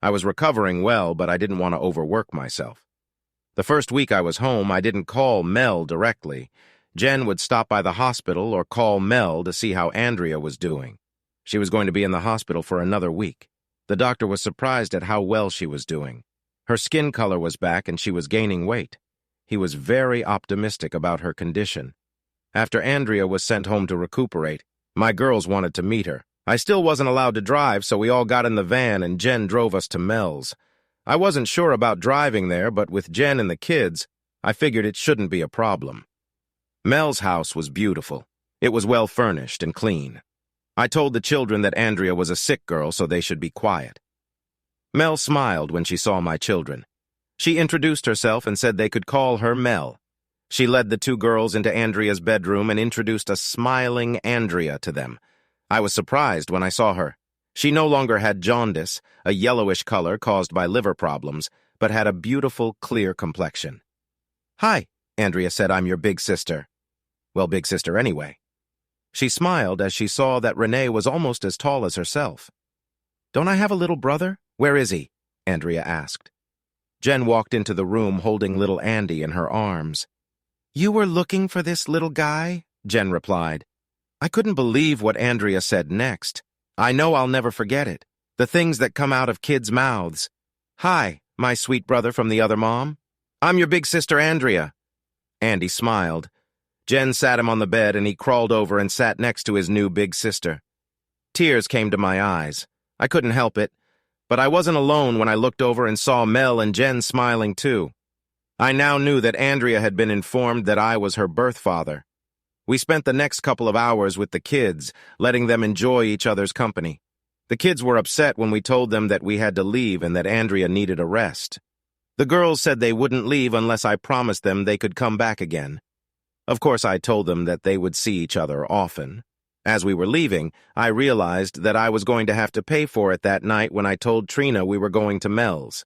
I was recovering well, but I didn't want to overwork myself. The first week I was home, I didn't call Mel directly. Jen would stop by the hospital or call Mel to see how Andrea was doing. She was going to be in the hospital for another week. The doctor was surprised at how well she was doing. Her skin color was back and she was gaining weight. He was very optimistic about her condition. After Andrea was sent home to recuperate, my girls wanted to meet her. I still wasn't allowed to drive, so we all got in the van and Jen drove us to Mel's. I wasn't sure about driving there, but with Jen and the kids, I figured it shouldn't be a problem. Mel's house was beautiful. It was well furnished and clean. I told the children that Andrea was a sick girl, so they should be quiet. Mel smiled when she saw my children. She introduced herself and said they could call her Mel. She led the two girls into Andrea's bedroom and introduced a smiling Andrea to them. I was surprised when I saw her. She no longer had jaundice, a yellowish color caused by liver problems, but had a beautiful, clear complexion. "Hi," Andrea said, "I'm your big sister." Well, big sister anyway. She smiled as she saw that Renee was almost as tall as herself. "Don't I have a little brother? Where is he?" Andrea asked. Jen walked into the room holding little Andy in her arms. "You were looking for this little guy?" Jen replied. I couldn't believe what Andrea said next. I know I'll never forget it. The things that come out of kids' mouths. "Hi, my sweet brother from the other mom. I'm your big sister Andrea." Andy smiled. Jen sat him on the bed and he crawled over and sat next to his new big sister. Tears came to my eyes. I couldn't help it. But I wasn't alone when I looked over and saw Mel and Jen smiling too. I now knew that Andrea had been informed that I was her birth father. We spent the next couple of hours with the kids, letting them enjoy each other's company. The kids were upset when we told them that we had to leave and that Andrea needed a rest. The girls said they wouldn't leave unless I promised them they could come back again. Of course, I told them that they would see each other often. As we were leaving, I realized that I was going to have to pay for it that night when I told Trina we were going to Mel's.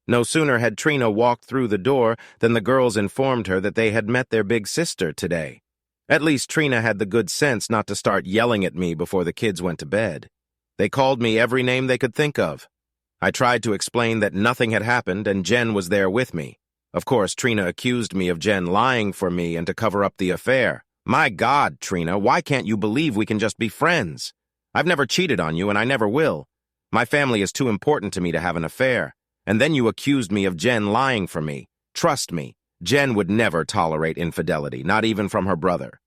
No sooner had Trina walked through the door than the girls informed her that they had met their big sister today. At least Trina had the good sense not to start yelling at me before the kids went to bed. They called me every name they could think of. I tried to explain that nothing had happened and Jen was there with me. Of course, Trina accused me of Jen lying for me and to cover up the affair. My God, Trina, why can't you believe we can just be friends? I've never cheated on you and I never will. My family is too important to me to have an affair. And then you accused me of Jen lying for me. Trust me, Jen would never tolerate infidelity, not even from her brother.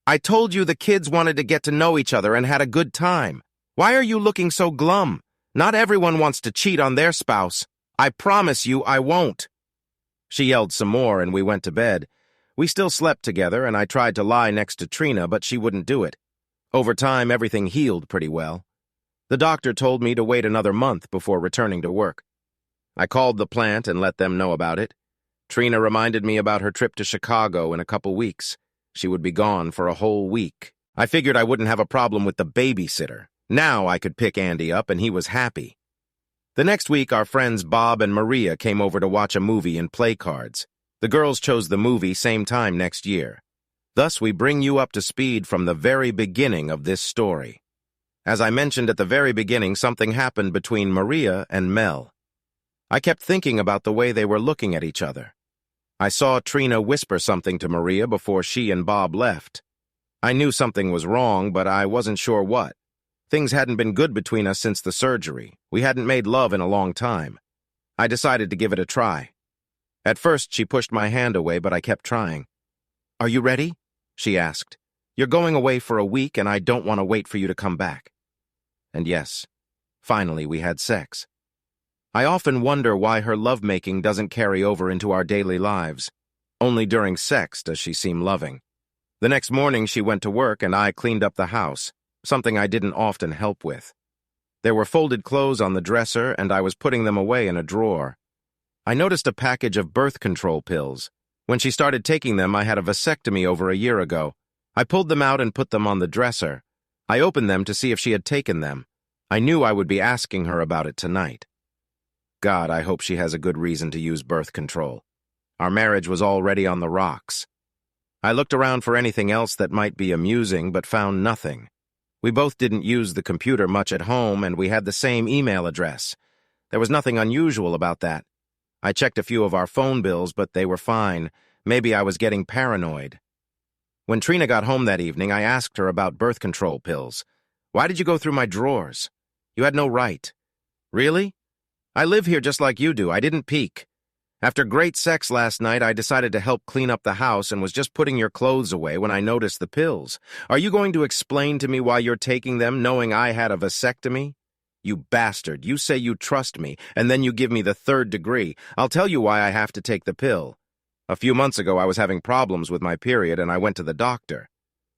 I told you the kids wanted to get to know each other and had a good time. Why are you looking so glum? Not everyone wants to cheat on their spouse. I promise you I won't. She yelled some more and we went to bed. We still slept together and I tried to lie next to Trina, but she wouldn't do it. Over time, everything healed pretty well. The doctor told me to wait another month before returning to work. I called the plant and let them know about it. Trina reminded me about her trip to Chicago in a couple weeks. She would be gone for a whole week. I figured I wouldn't have a problem with the babysitter. Now I could pick Andy up and he was happy. The next week, our friends Bob and Maria came over to watch a movie and play cards. The girls chose the movie same time next year. Thus, we bring you up to speed from the very beginning of this story. As I mentioned at the very beginning, something happened between Maria and Mel. I kept thinking about the way they were looking at each other. I saw Trina whisper something to Maria before she and Bob left. I knew something was wrong, but I wasn't sure what. Things hadn't been good between us since the surgery. We hadn't made love in a long time. I decided to give it a try. At first, she pushed my hand away, but I kept trying. "Are you ready?" she asked. "You're going away for a week, and I don't want to wait for you to come back." And yes, finally we had sex. I often wonder why her lovemaking doesn't carry over into our daily lives. Only during sex does she seem loving. The next morning she went to work and I cleaned up the house, something I didn't often help with. There were folded clothes on the dresser and I was putting them away in a drawer. I noticed a package of birth control pills. When she started taking them, I had a vasectomy over a year ago. I pulled them out and put them on the dresser. I opened them to see if she had taken them. I knew I would be asking her about it tonight. God, I hope she has a good reason to use birth control. Our marriage was already on the rocks. I looked around for anything else that might be amusing, but found nothing. We both didn't use the computer much at home, and we had the same email address. There was nothing unusual about that. I checked a few of our phone bills, but they were fine. Maybe I was getting paranoid. When Trina got home that evening, I asked her about birth control pills. "Why did you go through my drawers? You had no right." "Really? I live here just like you do. I didn't peek." After great sex last night, I decided to help clean up the house and was just putting your clothes away when I noticed the pills. Are you going to explain to me why you're taking them, knowing I had a vasectomy? You bastard, you say you trust me, and then you give me the 3rd degree. I'll tell you why I have to take the pill. A few months ago, I was having problems with my period, and I went to the doctor.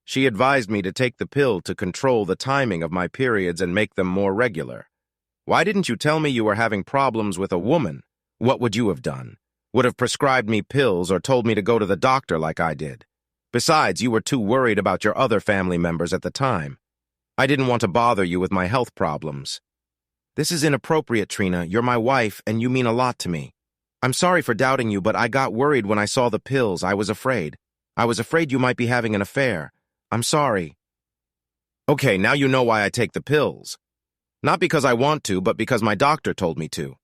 She advised me to take the pill to control the timing of my periods and make them more regular. Why didn't you tell me you were having problems with a woman? What would you have done? Would have prescribed me pills or told me to go to the doctor like I did. Besides, you were too worried about your other family members at the time. I didn't want to bother you with my health problems. This is inappropriate, Trina. You're my wife, and you mean a lot to me. I'm sorry for doubting you, but I got worried when I saw the pills. I was afraid. I was afraid you might be having an affair. I'm sorry. Okay, now you know why I take the pills. Not because I want to, but because my doctor told me to.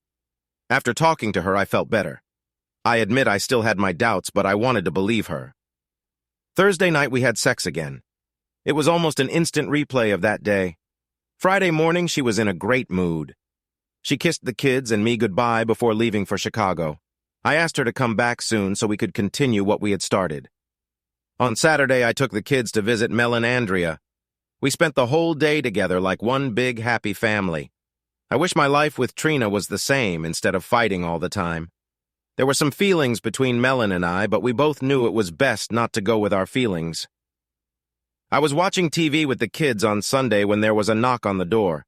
After talking to her, I felt better. I admit I still had my doubts, but I wanted to believe her. Thursday night, we had sex again. It was almost an instant replay of that day. Friday morning, she was in a great mood. She kissed the kids and me goodbye before leaving for Chicago. I asked her to come back soon so we could continue what we had started. On Saturday, I took the kids to visit Mel and Andrea. We spent the whole day together like one big happy family. I wish my life with Trina was the same instead of fighting all the time. There were some feelings between Melon and I, but we both knew it was best not to go with our feelings. I was watching TV with the kids on Sunday when there was a knock on the door.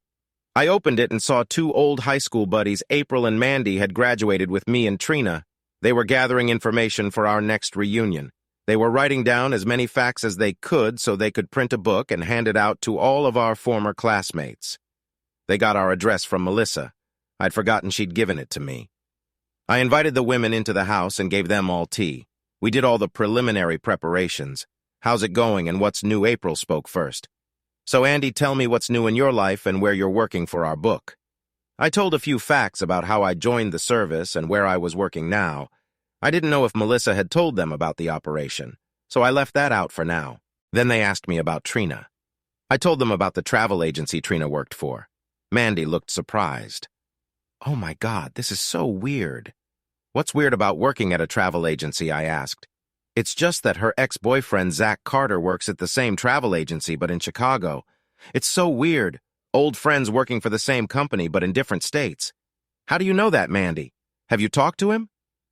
I opened it and saw 2 old high school buddies, April and Mandy, had graduated with me and Trina. They were gathering information for our next reunion. They were writing down as many facts as they could so they could print a book and hand it out to all of our former classmates. They got our address from Melissa. I'd forgotten she'd given it to me. I invited the women into the house and gave them all tea. We did all the preliminary preparations. How's it going and what's new? April spoke first. So Andy, tell me what's new in your life and where you're working for our book. I told a few facts about how I joined the service and where I was working now. I didn't know if Melissa had told them about the operation, so I left that out for now. Then they asked me about Trina. I told them about the travel agency Trina worked for. Mandy looked surprised. Oh my God, this is so weird. What's weird about working at a travel agency? I asked. It's just that her ex-boyfriend, Zach Carter, works at the same travel agency, but in Chicago. It's so weird. Old friends working for the same company, but in different states. How do you know that, Mandy? Have you talked to him?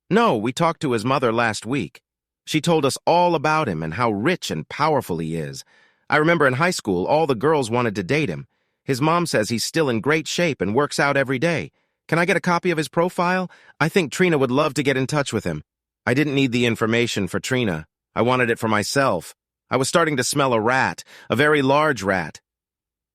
No, we talked to his mother last week. She told us all about him and how rich and powerful he is. I remember in high school, all the girls wanted to date him. His mom says he's still in great shape and works out every day. Can I get a copy of his profile? I think Trina would love to get in touch with him. I didn't need the information for Trina. I wanted it for myself. I was starting to smell a rat, a very large rat.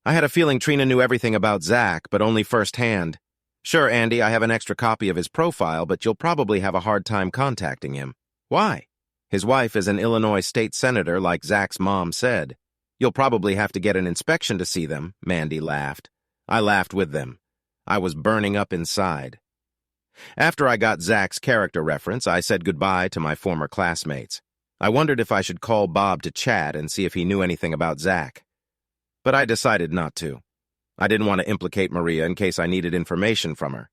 I had a feeling Trina knew everything about Zach, but only firsthand. Sure, Andy, I have an extra copy of his profile, but you'll probably have a hard time contacting him. Why? His wife is an Illinois state senator, like Zach's mom said. You'll probably have to get an inspection to see them, Mandy laughed. I laughed with them. I was burning up inside. After I got Zach's character reference, I said goodbye to my former classmates. I wondered if I should call Bob to chat and see if he knew anything about Zach. But I decided not to. I didn't want to implicate Maria in case I needed information from her.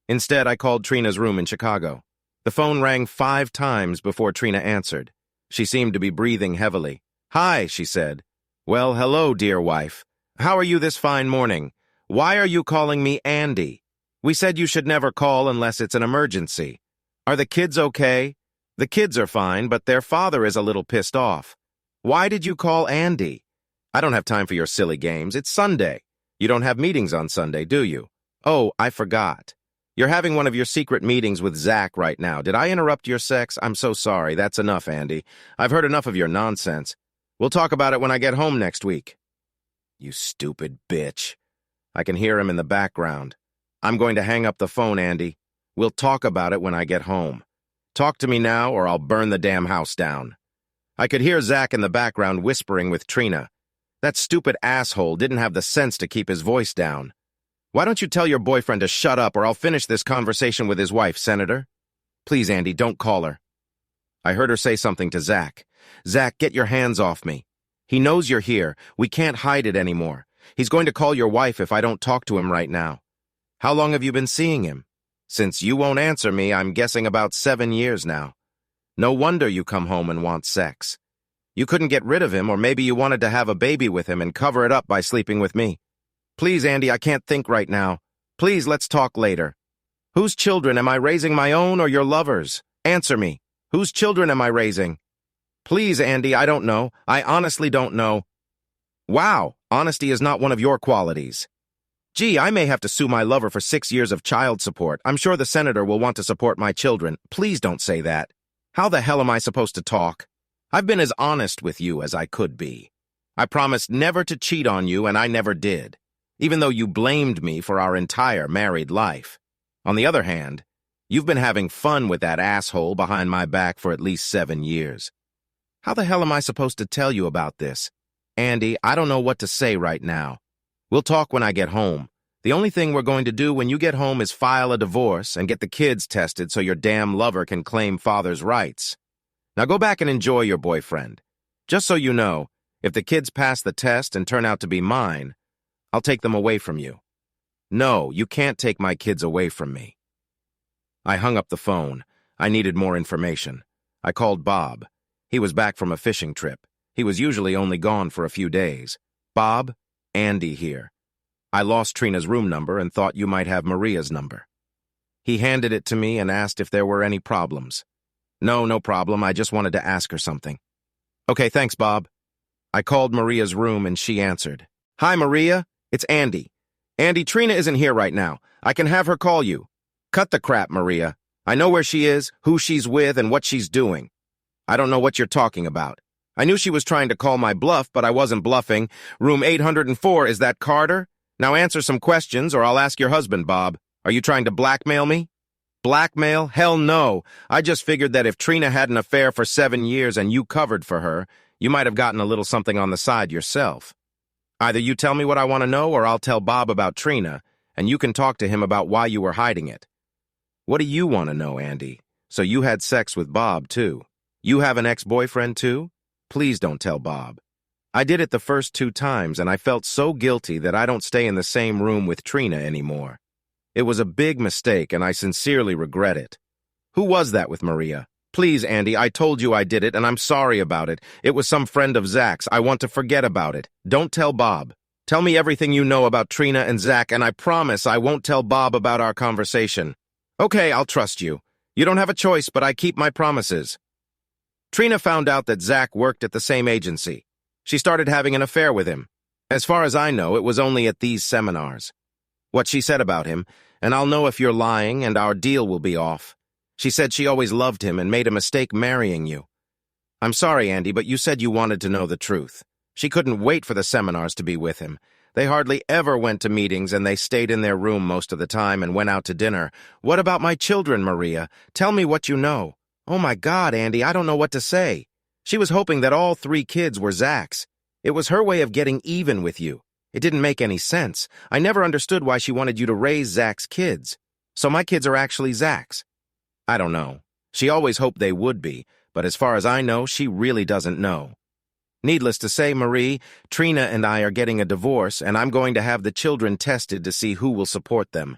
Instead, I called Trina's room in Chicago. The phone rang 5 times before Trina answered. She seemed to be breathing heavily. Hi, she said. Well, hello, dear wife. How are you this fine morning? Why are you calling me Andy? We said you should never call unless it's an emergency. Are the kids okay? The kids are fine, but their father is a little pissed off. Why did you call Andy? I don't have time for your silly games. It's Sunday. You don't have meetings on Sunday, do you? Oh, I forgot. You're having one of your secret meetings with Zach right now. Did I interrupt your sex? I'm so sorry. That's enough, Andy. I've heard enough of your nonsense. We'll talk about it when I get home next week. You stupid bitch. I can hear him in the background. I'm going to hang up the phone, Andy. We'll talk about it when I get home. Talk to me now or I'll burn the damn house down. I could hear Zach in the background whispering with Trina. That stupid asshole didn't have the sense to keep his voice down. Why don't you tell your boyfriend to shut up or I'll finish this conversation with his wife, Senator? Please, Andy, don't call her. I heard her say something to Zach. Zach, get your hands off me. He knows you're here. We can't hide it anymore. He's going to call your wife if I don't talk to him right now. How long have you been seeing him? Since you won't answer me, I'm guessing about 7 years now. No wonder you come home and want sex. You couldn't get rid of him, or maybe you wanted to have a baby with him and cover it up by sleeping with me. Please, Andy, I can't think right now. Please, let's talk later. Whose children am I raising, my own or your lover's? Answer me. Whose children am I raising? Please, Andy, I don't know. I honestly don't know. Wow, honesty is not one of your qualities. Gee, I may have to sue my lover for 6 years of child support. I'm sure the senator will want to support my children. Please don't say that. How the hell am I supposed to talk? I've been as honest with you as I could be. I promised never to cheat on you, and I never did, even though you blamed me for our entire married life. On the other hand, you've been having fun with that asshole behind my back for at least 7 years. How the hell am I supposed to tell you about this? Andy, I don't know what to say right now. We'll talk when I get home. The only thing we're going to do when you get home is file a divorce and get the kids tested so your damn lover can claim father's rights. Now go back and enjoy your boyfriend. Just so you know, if the kids pass the test and turn out to be mine, I'll take them away from you. No, you can't take my kids away from me. I hung up the phone. I needed more information. I called Bob. He was back from a fishing trip. He was usually only gone for a few days. Bob, Andy here. I lost Trina's room number and thought you might have Maria's number. He handed it to me and asked if there were any problems. No problem. I just wanted to ask her something. Okay, thanks, Bob. I called Maria's room and she answered. Hi, Maria. It's Andy. Andy, Trina isn't here right now. I can have her call you. Cut the crap, Maria. I know where she is, who she's with, and what she's doing. I don't know what you're talking about. I knew she was trying to call my bluff, but I wasn't bluffing. Room 804, is that Carter? Now answer some questions, or I'll ask your husband, Bob. Are you trying to blackmail me? Blackmail? Hell no. I just figured that if Trina had an affair for 7 years and you covered for her, you might have gotten a little something on the side yourself. Either you tell me what I want to know, or I'll tell Bob about Trina, and you can talk to him about why you were hiding it. What do you want to know, Andy? So you had sex with Bob, too. You have an ex-boyfriend, too? Please don't tell Bob. I did it the first 2 times, and I felt so guilty that I don't stay in the same room with Trina anymore. It was a big mistake, and I sincerely regret it. Who was that with Maria? Please, Andy, I told you I did it, and I'm sorry about it. It was some friend of Zach's. I want to forget about it. Don't tell Bob. Tell me everything you know about Trina and Zach, and I promise I won't tell Bob about our conversation. Okay, I'll trust you. You don't have a choice, but I keep my promises. Trina found out that Zach worked at the same agency. She started having an affair with him. As far as I know, it was only at these seminars. What she said about him, and I'll know if you're lying and our deal will be off. She said she always loved him and made a mistake marrying you. I'm sorry, Andy, but you said you wanted to know the truth. She couldn't wait for the seminars to be with him. They hardly ever went to meetings, and they stayed in their room most of the time and went out to dinner. What about my children, Maria? Tell me what you know. Oh my God, Andy, I don't know what to say. She was hoping that all 3 kids were Zach's. It was her way of getting even with you. It didn't make any sense. I never understood why she wanted you to raise Zach's kids. So my kids are actually Zach's. I don't know. She always hoped they would be, but as far as I know, she really doesn't know. Needless to say, Marie, Trina and I are getting a divorce, and I'm going to have the children tested to see who will support them.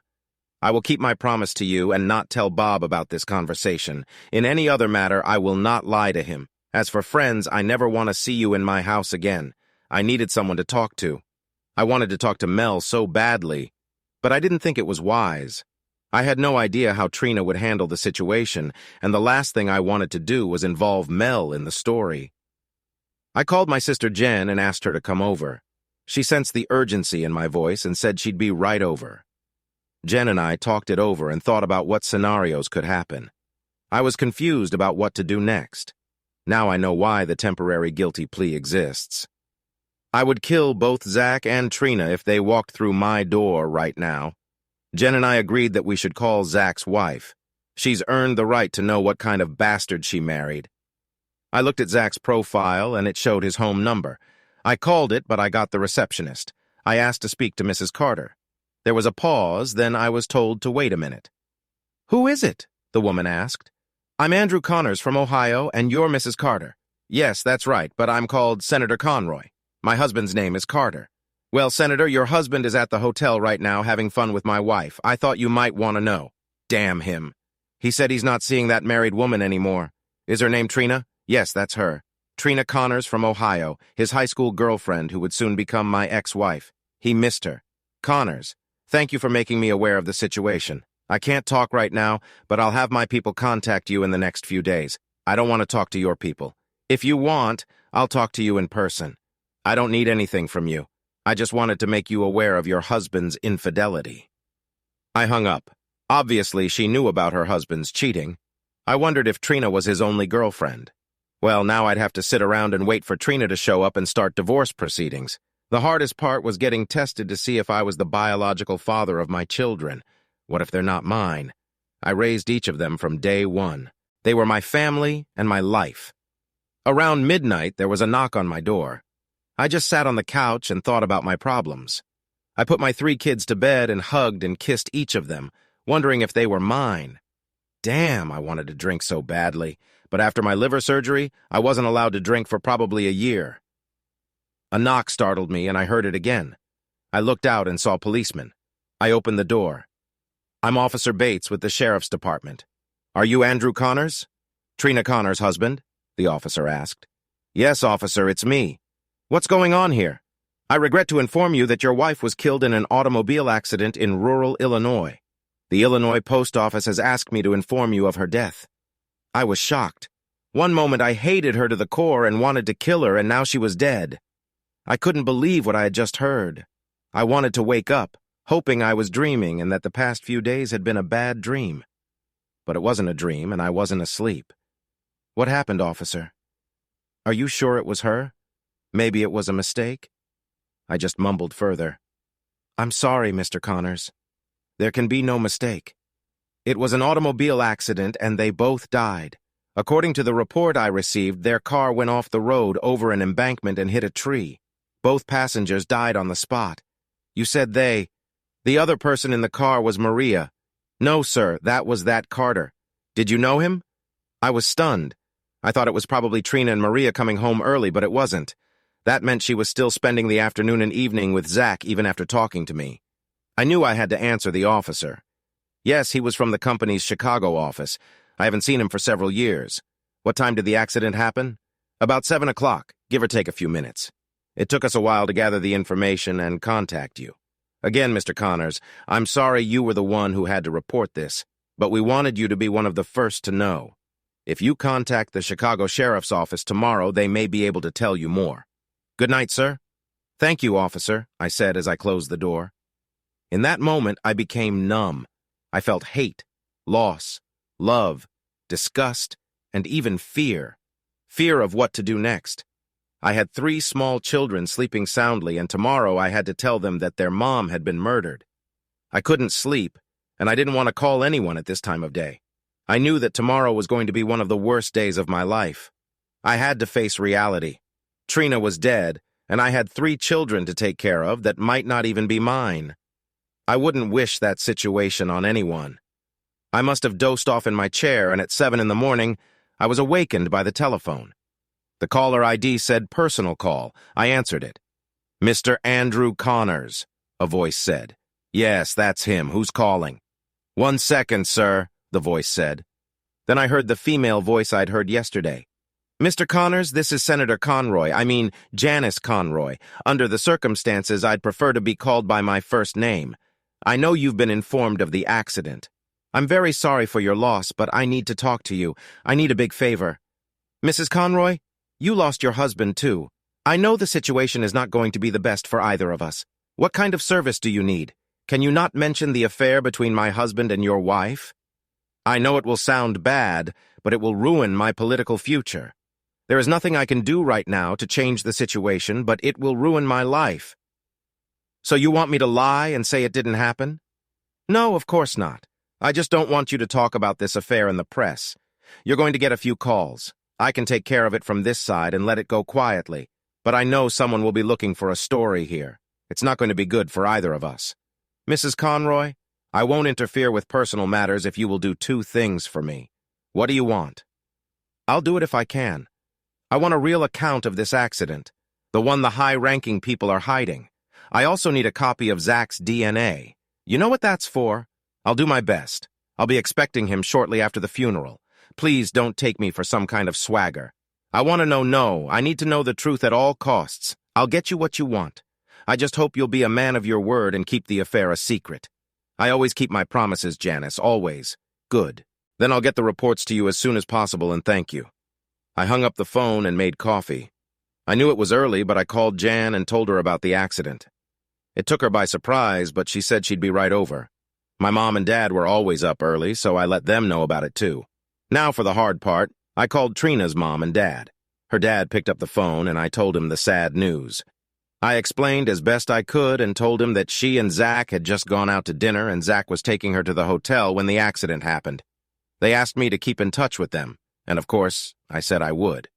I will keep my promise to you and not tell Bob about this conversation. In any other matter, I will not lie to him. As for friends, I never want to see you in my house again. I needed someone to talk to. I wanted to talk to Mel so badly, but I didn't think it was wise. I had no idea how Trina would handle the situation, and the last thing I wanted to do was involve Mel in the story. I called my sister Jen and asked her to come over. She sensed the urgency in my voice and said she'd be right over. Jen and I talked it over and thought about what scenarios could happen. I was confused about what to do next. Now I know why the temporary guilty plea exists. I would kill both Zach and Trina if they walked through my door right now. Jen and I agreed that we should call Zach's wife. She's earned the right to know what kind of bastard she married. I looked at Zach's profile and it showed his home number. I called it, but I got the receptionist. I asked to speak to Mrs. Carter. There was a pause, then I was told to wait a minute. Who is it? The woman asked. I'm Andrew Connors from Ohio, and you're Mrs. Carter. Yes, that's right, but I'm called Senator Conroy. My husband's name is Carter. Well, Senator, your husband is at the hotel right now having fun with my wife. I thought you might want to know. Damn him. He said he's not seeing that married woman anymore. Is her name Trina? Yes, that's her. Trina Connors from Ohio, his high school girlfriend who would soon become my ex-wife. He missed her. Connors, thank you for making me aware of the situation. I can't talk right now, but I'll have my people contact you in the next few days. I don't want to talk to your people. If you want, I'll talk to you in person. I don't need anything from you. I just wanted to make you aware of your husband's infidelity. I hung up. Obviously, she knew about her husband's cheating. I wondered if Trina was his only girlfriend. Well, now I'd have to sit around and wait for Trina to show up and start divorce proceedings. The hardest part was getting tested to see if I was the biological father of my children. What if they're not mine? I raised each of them from day one. They were my family and my life. Around midnight, there was a knock on my door. I just sat on the couch and thought about my problems. I put my 3 kids to bed and hugged and kissed each of them, wondering if they were mine. Damn, I wanted to drink so badly, but after my liver surgery, I wasn't allowed to drink for probably a year. A knock startled me, and I heard it again. I looked out and saw policemen. I opened the door. I'm Officer Bates with the Sheriff's Department. Are you Andrew Connors? Trina Connors' husband? The officer asked. Yes, officer, it's me. What's going on here? I regret to inform you that your wife was killed in an automobile accident in rural Illinois. The Illinois Post Office has asked me to inform you of her death. I was shocked. One moment I hated her to the core and wanted to kill her, and now she was dead. I couldn't believe what I had just heard. I wanted to wake up, hoping I was dreaming and that the past few days had been a bad dream. But it wasn't a dream, and I wasn't asleep. What happened, officer? Are you sure it was her? Maybe it was a mistake? I just mumbled further. I'm sorry, Mr. Connors. There can be no mistake. It was an automobile accident, and they both died. According to the report I received, their car went off the road over an embankment and hit a tree. Both passengers died on the spot. You said they. The other person in the car was Maria. No, sir, that was that Carter. Did you know him? I was stunned. I thought it was probably Trina and Maria coming home early, but it wasn't. That meant she was still spending the afternoon and evening with Zach even after talking to me. I knew I had to answer the officer. Yes, he was from the company's Chicago office. I haven't seen him for several years. What time did the accident happen? About 7 o'clock, give or take a few minutes. It took us a while to gather the information and contact you. Again, Mr. Connors, I'm sorry you were the one who had to report this, but we wanted you to be one of the first to know. If you contact the Chicago Sheriff's Office tomorrow, they may be able to tell you more. Good night, sir. Thank you, officer, I said as I closed the door. In that moment, I became numb. I felt hate, loss, love, disgust, and even fear. Fear of what to do next. I had 3 small children sleeping soundly, and tomorrow I had to tell them that their mom had been murdered. I couldn't sleep, and I didn't want to call anyone at this time of day. I knew that tomorrow was going to be one of the worst days of my life. I had to face reality. Trina was dead, and I had 3 children to take care of that might not even be mine. I wouldn't wish that situation on anyone. I must have dozed off in my chair, and at 7 in the morning, I was awakened by the telephone. The caller ID said personal call. I answered it. Mr. Andrew Connors, a voice said. Yes, that's him. Who's calling? 1 second, sir, the voice said. Then I heard the female voice I'd heard yesterday. Mr. Connors, this is Senator Janice Conroy. Under the circumstances, I'd prefer to be called by my first name. I know you've been informed of the accident. I'm very sorry for your loss, but I need to talk to you. I need a big favor. Mrs. Conroy, you lost your husband, too. I know the situation is not going to be the best for either of us. What kind of service do you need? Can you not mention the affair between my husband and your wife? I know it will sound bad, but it will ruin my political future. There is nothing I can do right now to change the situation, but it will ruin my life. So you want me to lie and say it didn't happen? No, of course not. I just don't want you to talk about this affair in the press. You're going to get a few calls. I can take care of it from this side and let it go quietly, but I know someone will be looking for a story here. It's not going to be good for either of us. Mrs. Conroy, I won't interfere with personal matters if you will do 2 things for me. What do you want? I'll do it if I can. I want a real account of this accident, the one the high-ranking people are hiding. I also need a copy of Zach's DNA. You know what that's for? I'll do my best. I'll be expecting him shortly after the funeral. Please don't take me for some kind of swagger. I want to know no. I need to know the truth at all costs. I'll get you what you want. I just hope you'll be a man of your word and keep the affair a secret. I always keep my promises, Janice, always. Good. Then I'll get the reports to you as soon as possible and thank you. I hung up the phone and made coffee. I knew it was early, but I called Jan and told her about the accident. It took her by surprise, but she said she'd be right over. My mom and dad were always up early, so I let them know about it too. Now for the hard part, I called Trina's mom and dad. Her dad picked up the phone and I told him the sad news. I explained as best I could and told him that she and Zach had just gone out to dinner and Zach was taking her to the hotel when the accident happened. They asked me to keep in touch with them, and of course, I said I would.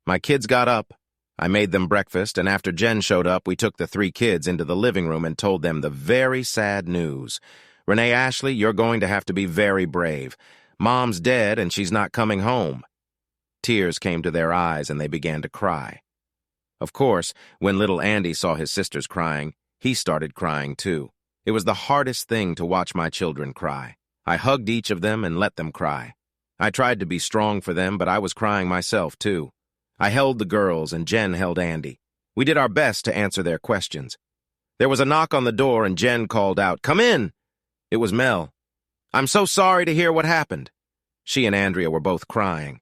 My kids got up. I made them breakfast, and after Jen showed up, we took the 3 kids into the living room and told them the very sad news. Renee Ashley, you're going to have to be very brave. Mom's dead and she's not coming home. Tears came to their eyes and they began to cry. Of course, when little Andy saw his sisters crying, he started crying too. It was the hardest thing to watch my children cry. I hugged each of them and let them cry. I tried to be strong for them, but I was crying myself too. I held the girls and Jen held Andy. We did our best to answer their questions. There was a knock on the door and Jen called out, "Come in!" It was Mel. "I'm so sorry to hear what happened." She and Andrea were both crying.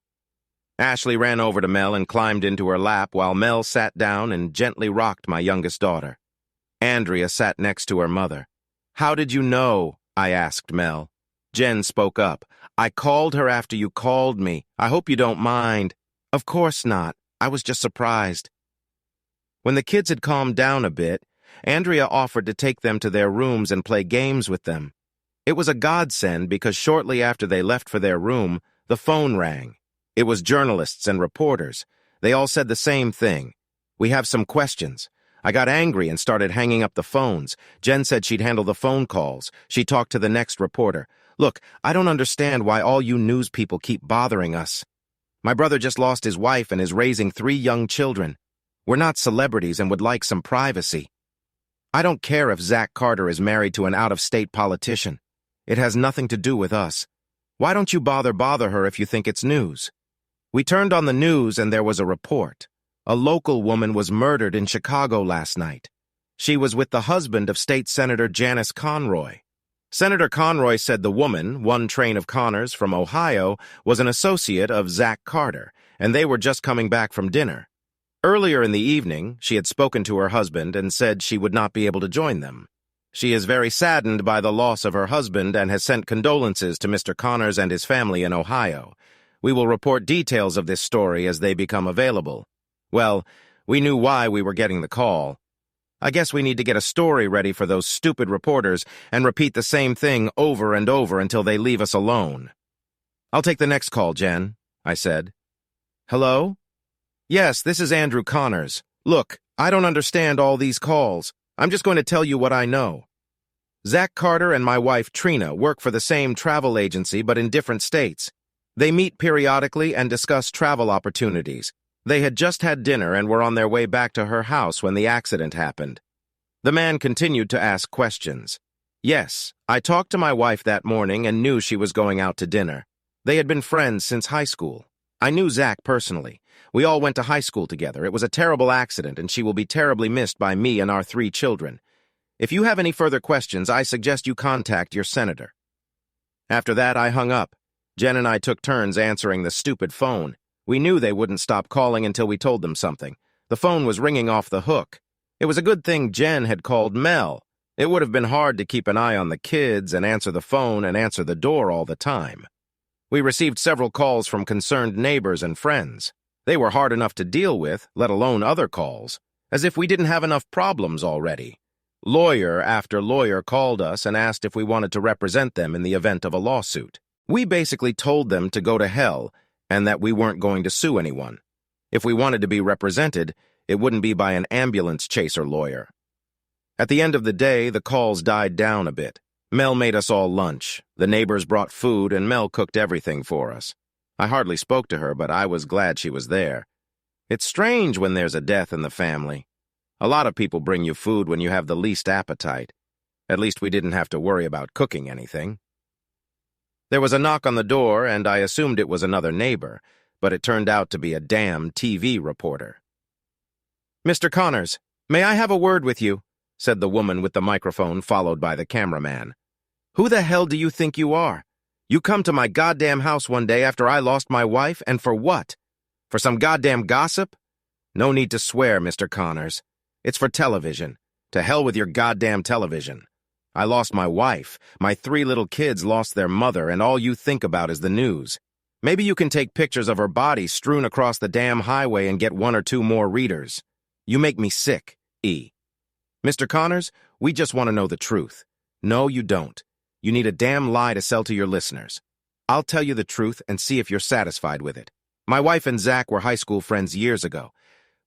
Ashley ran over to Mel and climbed into her lap while Mel sat down and gently rocked my youngest daughter. Andrea sat next to her mother. "How did you know?" I asked Mel. Jen spoke up. "I called her after you called me. I hope you don't mind." "Of course not. I was just surprised." When the kids had calmed down a bit, Andrea offered to take them to their rooms and play games with them. It was a godsend because shortly after they left for their room, the phone rang. It was journalists and reporters. They all said the same thing. "We have some questions." I got angry and started hanging up the phones. Jen said she'd handle the phone calls. She talked to the next reporter. "Look, I don't understand why all you news people keep bothering us. My brother just lost his wife and is raising 3 young children. We're not celebrities and would like some privacy. I don't care if Zach Carter is married to an out-of-state politician. It has nothing to do with us. Why don't you bother her if you think it's news?" We turned on the news and there was a report. A local woman was murdered in Chicago last night. She was with the husband of State Senator Janice Conroy. Senator Conroy said the woman, one train of Connors from Ohio, was an associate of Zach Carter, and they were just coming back from dinner. Earlier in the evening, she had spoken to her husband and said she would not be able to join them. She is very saddened by the loss of her husband and has sent condolences to Mr. Connors and his family in Ohio. We will report details of this story as they become available. Well, we knew why we were getting the call. I guess we need to get a story ready for those stupid reporters and repeat the same thing over and over until they leave us alone. "I'll take the next call, Jen," I said. "Hello? Yes, this is Andrew Connors. Look, I don't understand all these calls. I'm just going to tell you what I know. Zach Carter and my wife Trina work for the same travel agency but in different states. They meet periodically and discuss travel opportunities. They had just had dinner and were on their way back to her house when the accident happened." The man continued to ask questions. "Yes, I talked to my wife that morning and knew she was going out to dinner. They had been friends since high school. I knew Zach personally. We all went to high school together. It was a terrible accident and she will be terribly missed by me and our 3 children. If you have any further questions, I suggest you contact your senator." After that, I hung up. Jen and I took turns answering the stupid phone. We knew they wouldn't stop calling until we told them something. The phone was ringing off the hook. It was a good thing Jen had called Mel. It would have been hard to keep an eye on the kids and answer the phone and answer the door all the time. We received several calls from concerned neighbors and friends. They were hard enough to deal with, let alone other calls, as if we didn't have enough problems already. Lawyer after lawyer called us and asked if we wanted to represent them in the event of a lawsuit. We basically told them to go to hell and that we weren't going to sue anyone. If we wanted to be represented, it wouldn't be by an ambulance chaser lawyer. At the end of the day, the calls died down a bit. Mel made us all lunch. The neighbors brought food and Mel cooked everything for us. I hardly spoke to her, but I was glad she was there. It's strange when there's a death in the family. A lot of people bring you food when you have the least appetite. At least we didn't have to worry about cooking anything. There was a knock on the door, and I assumed it was another neighbor, but it turned out to be a damn TV reporter. "Mr. Connors, may I have a word with you?" said the woman with the microphone, followed by the cameraman. "Who the hell do you think you are? You come to my goddamn house one day after I lost my wife, and for what? For some goddamn gossip? No need to swear, Mr. Connors. It's for television. To hell with your goddamn television. I lost my wife, my 3 little kids lost their mother, and all you think about is the news. Maybe you can take pictures of her body strewn across the damn highway and get 1 or 2 more readers. You make me sick, E. Mr. Connors, we just want to know the truth. No, you don't. You need a damn lie to sell to your listeners. I'll tell you the truth and see if you're satisfied with it. My wife and Zach were high school friends years ago.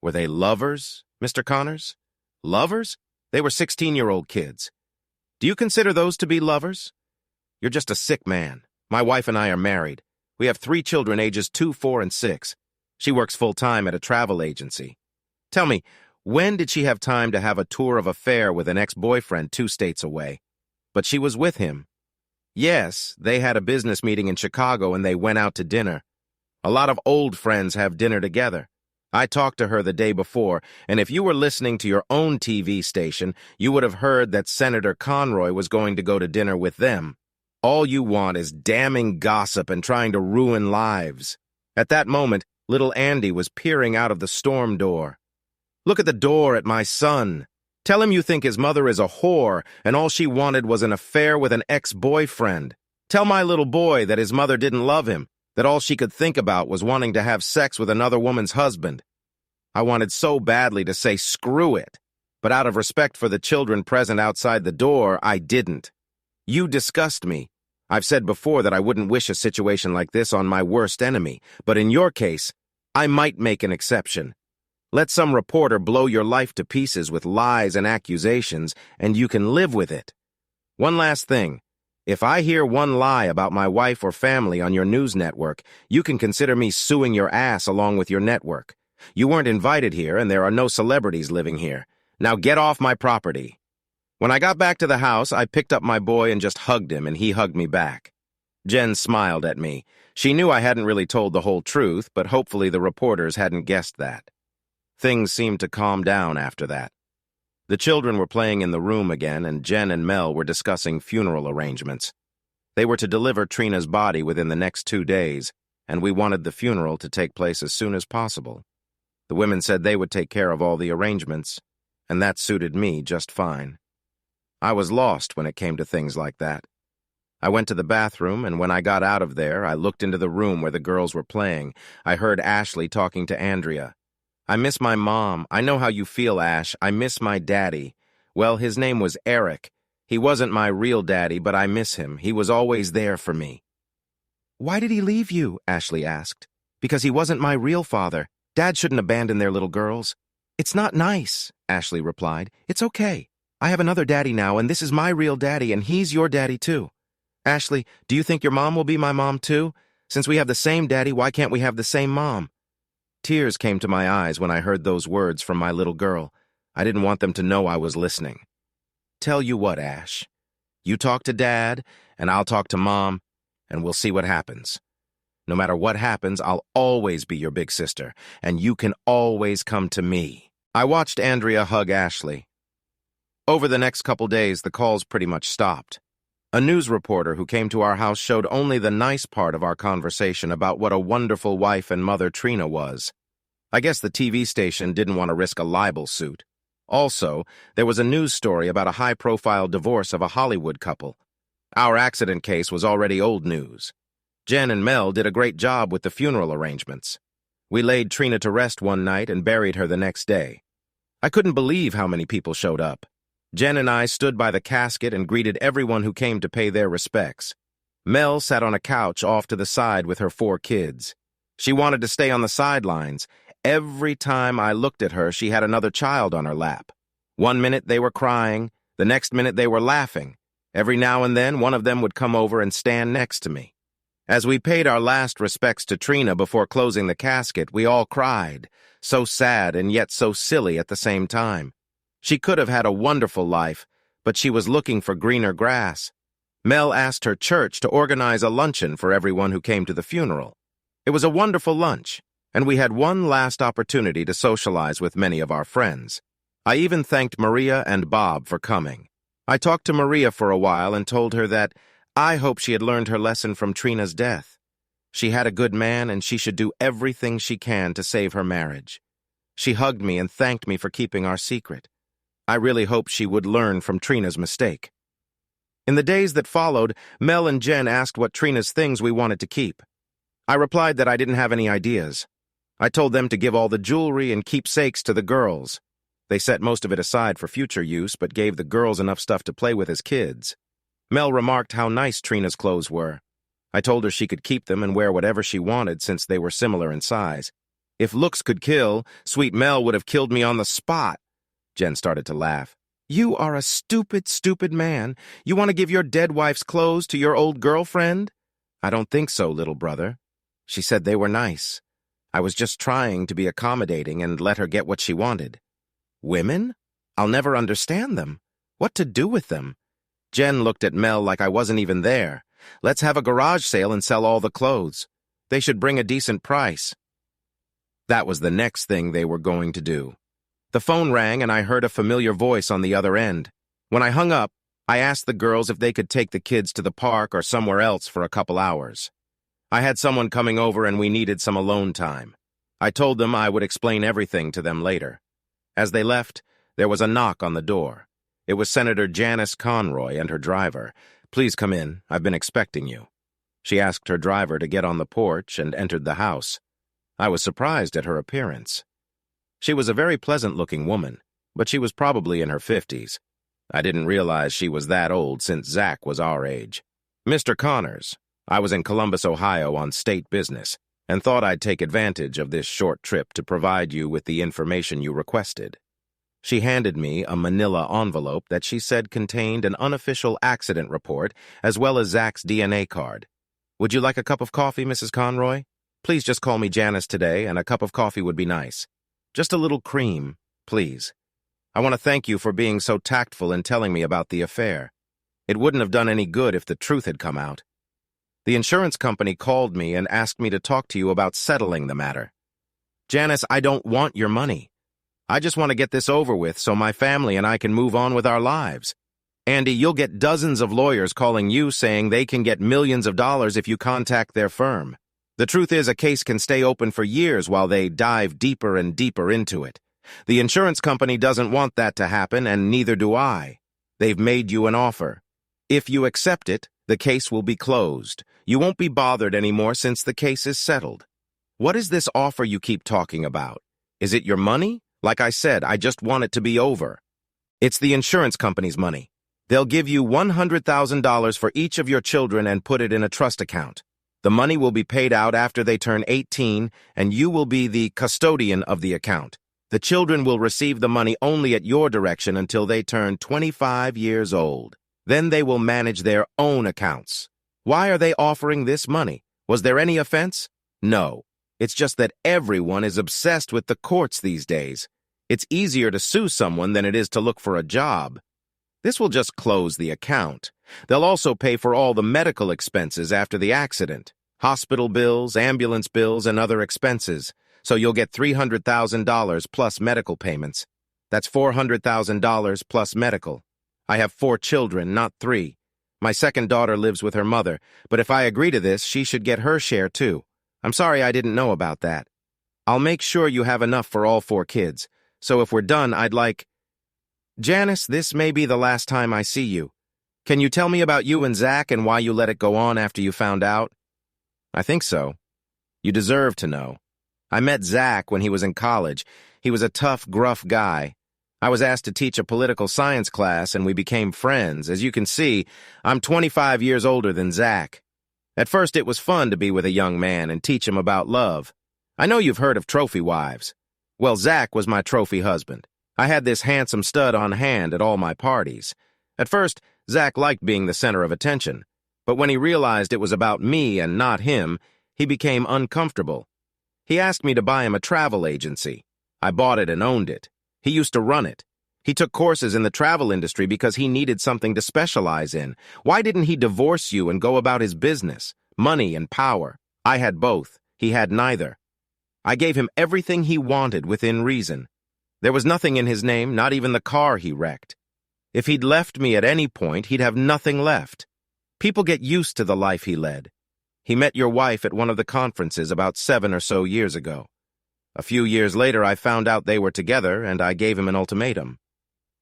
Were they lovers, Mr. Connors? Lovers? They were 16-year-old kids. Do you consider those to be lovers? You're just a sick man. My wife and I are married. We have 3 children ages 2, 4, and 6. She works full-time at a travel agency. Tell me, when did she have time to have a tour of a fair with an ex-boyfriend 2 states away? But she was with him. Yes, they had a business meeting in Chicago and they went out to dinner. A lot of old friends have dinner together. I talked to her the day before, and if you were listening to your own TV station, you would have heard that Senator Conroy was going to go to dinner with them. All you want is damning gossip and trying to ruin lives. At that moment, little Andy was peering out of the storm door. Look at the door at my son. Tell him you think his mother is a whore and all she wanted was an affair with an ex-boyfriend. Tell my little boy that his mother didn't love him, that all she could think about was wanting to have sex with another woman's husband. I wanted so badly to say screw it, but out of respect for the children present outside the door, I didn't. You disgust me. I've said before that I wouldn't wish a situation like this on my worst enemy, but in your case, I might make an exception. Let some reporter blow your life to pieces with lies and accusations, and you can live with it. One last thing. If I hear one lie about my wife or family on your news network, you can consider me suing your ass along with your network. You weren't invited here, and there are no celebrities living here. Now get off my property. When I got back to the house, I picked up my boy and just hugged him, and he hugged me back. Jen smiled at me. She knew I hadn't really told the whole truth, but hopefully the reporters hadn't guessed that. Things seemed to calm down after that. The children were playing in the room again, and Jen and Mel were discussing funeral arrangements. They were to deliver Trina's body within the next 2 days, and we wanted the funeral to take place as soon as possible. The women said they would take care of all the arrangements, and that suited me just fine. I was lost when it came to things like that. I went to the bathroom, and when I got out of there, I looked into the room where the girls were playing. I heard Ashley talking to Andrea. "I miss my mom. I know how you feel, Ash. I miss my daddy. Well, his name was Eric. He wasn't my real daddy, but I miss him. He was always there for me." "Why did he leave you?" Ashley asked. "Because he wasn't my real father. Dad shouldn't abandon their little girls." "It's not nice," Ashley replied. "It's okay. I have another daddy now, and this is my real daddy, and he's your daddy too. Ashley, do you think your mom will be my mom too? Since we have the same daddy, why can't we have the same mom?" Tears came to my eyes when I heard those words from my little girl. I didn't want them to know I was listening. "Tell you what, Ash. You talk to Dad, and I'll talk to Mom, and we'll see what happens. No matter what happens, I'll always be your big sister, and you can always come to me." I watched Andrea hug Ashley. Over the next couple days, the calls pretty much stopped. A news reporter who came to our house showed only the nice part of our conversation about what a wonderful wife and mother Trina was. I guess the TV station didn't want to risk a libel suit. Also, there was a news story about a high-profile divorce of a Hollywood couple. Our accident case was already old news. Jen and Mel did a great job with the funeral arrangements. We laid Trina to rest one night and buried her the next day. I couldn't believe how many people showed up. Jen and I stood by the casket and greeted everyone who came to pay their respects. Mel sat on a couch off to the side with her 4 kids. She wanted to stay on the sidelines. Every time I looked at her, she had another child on her lap. One minute they were crying, the next minute they were laughing. Every now and then, one of them would come over and stand next to me. As we paid our last respects to Trina before closing the casket, we all cried, so sad and yet so silly at the same time. She could have had a wonderful life, but she was looking for greener grass. Mel asked her church to organize a luncheon for everyone who came to the funeral. It was a wonderful lunch, and we had one last opportunity to socialize with many of our friends. I even thanked Maria and Bob for coming. I talked to Maria for a while and told her that I hoped she had learned her lesson from Trina's death. She had a good man, and she should do everything she can to save her marriage. She hugged me and thanked me for keeping our secret. I really hoped she would learn from Trina's mistake. In the days that followed, Mel and Jen asked what Trina's things we wanted to keep. I replied that I didn't have any ideas. I told them to give all the jewelry and keepsakes to the girls. They set most of it aside for future use, but gave the girls enough stuff to play with as kids. Mel remarked how nice Trina's clothes were. I told her she could keep them and wear whatever she wanted since they were similar in size. If looks could kill, sweet Mel would have killed me on the spot. Jen started to laugh. You are a stupid, stupid man. You want to give your dead wife's clothes to your old girlfriend? I don't think so, little brother. She said they were nice. I was just trying to be accommodating and let her get what she wanted. Women? I'll never understand them. What to do with them? Jen looked at Mel like I wasn't even there. Let's have a garage sale and sell all the clothes. They should bring a decent price. That was the next thing they were going to do. The phone rang and I heard a familiar voice on the other end. When I hung up, I asked the girls if they could take the kids to the park or somewhere else for a couple hours. I had someone coming over and we needed some alone time. I told them I would explain everything to them later. As they left, there was a knock on the door. It was Senator Janice Conroy and her driver. Please come in. I've been expecting you. She asked her driver to get on the porch and entered the house. I was surprised at her appearance. She was a very pleasant-looking woman, but she was probably in her 50s. I didn't realize she was that old since Zach was our age. Mr. Connors, I was in Columbus, Ohio on state business, and thought I'd take advantage of this short trip to provide you with the information you requested. She handed me a manila envelope that she said contained an unofficial accident report as well as Zach's DNA card. Would you like a cup of coffee, Mrs. Conroy? Please just call me Janice today, and a cup of coffee would be nice. Just a little cream, please. I want to thank you for being so tactful in telling me about the affair. It wouldn't have done any good if the truth had come out. The insurance company called me and asked me to talk to you about settling the matter. Janice, I don't want your money. I just want to get this over with so my family and I can move on with our lives. Andy, you'll get dozens of lawyers calling you saying they can get millions of dollars if you contact their firm. The truth is a case can stay open for years while they dive deeper and deeper into it. The insurance company doesn't want that to happen, and neither do I. They've made you an offer. If you accept it, the case will be closed. You won't be bothered anymore since the case is settled. What is this offer you keep talking about? Is it your money? Like I said, I just want it to be over. It's the insurance company's money. They'll give you $100,000 for each of your children and put it in a trust account. The money will be paid out after they turn 18, and you will be the custodian of the account. The children will receive the money only at your direction until they turn 25 years old. Then they will manage their own accounts. Why are they offering this money? Was there any offense? No. It's just that everyone is obsessed with the courts these days. It's easier to sue someone than it is to look for a job. This will just close the account. They'll also pay for all the medical expenses after the accident, hospital bills, ambulance bills, and other expenses. So you'll get $300,000 plus medical payments. That's $400,000 plus medical. I have 4 children, not 3. My second daughter lives with her mother, but if I agree to this, she should get her share too. I'm sorry I didn't know about that. I'll make sure you have enough for all 4 kids. So if we're done, I'd like... Janice, this may be the last time I see you. Can you tell me about you and Zach and why you let it go on after you found out? I think so. You deserve to know. I met Zach when he was in college. He was a tough, gruff guy. I was asked to teach a political science class, and we became friends. As you can see, I'm 25 years older than Zach. At first, it was fun to be with a young man and teach him about love. I know you've heard of trophy wives. Well, Zach was my trophy husband. I had this handsome stud on hand at all my parties. At first, Zach liked being the center of attention, but when he realized it was about me and not him, he became uncomfortable. He asked me to buy him a travel agency. I bought it and owned it. He used to run it. He took courses in the travel industry because he needed something to specialize in. Why didn't he divorce you and go about his business? Money and power. I had both. He had neither. I gave him everything he wanted within reason. There was nothing in his name, not even the car he wrecked. If he'd left me at any point, he'd have nothing left. People get used to the life he led. He met your wife at one of the conferences about 7 or so years ago. A few years later, I found out they were together, and I gave him an ultimatum.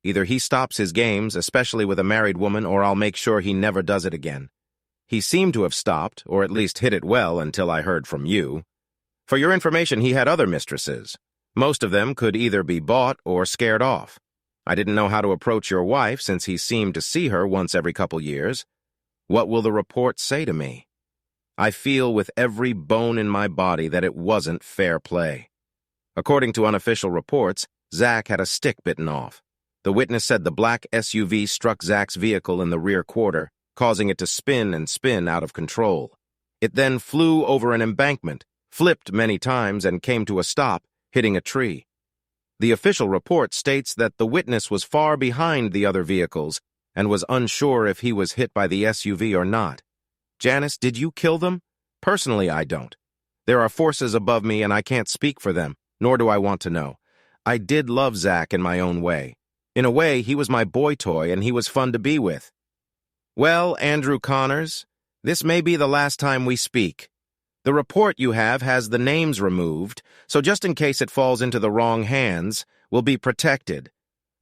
Either he stops his games, especially with a married woman, or I'll make sure he never does it again. He seemed to have stopped, or at least hid it well until I heard from you. For your information, he had other mistresses. Most of them could either be bought or scared off. I didn't know how to approach your wife since he seemed to see her once every couple years. What will the report say to me? I feel with every bone in my body that it wasn't fair play. According to unofficial reports, Zach had a stick bitten off. The witness said the black SUV struck Zach's vehicle in the rear quarter, causing it to spin and spin out of control. It then flew over an embankment, flipped many times, and came to a stop, hitting a tree. The official report states that the witness was far behind the other vehicles and was unsure if he was hit by the SUV or not. Janice, did you kill them? Personally, I don't. There are forces above me and I can't speak for them, nor do I want to know. I did love Zach in my own way. In a way, he was my boy toy and he was fun to be with. Well, Andrew Connors, this may be the last time we speak. The report you have has the names removed, so just in case it falls into the wrong hands, we'll be protected.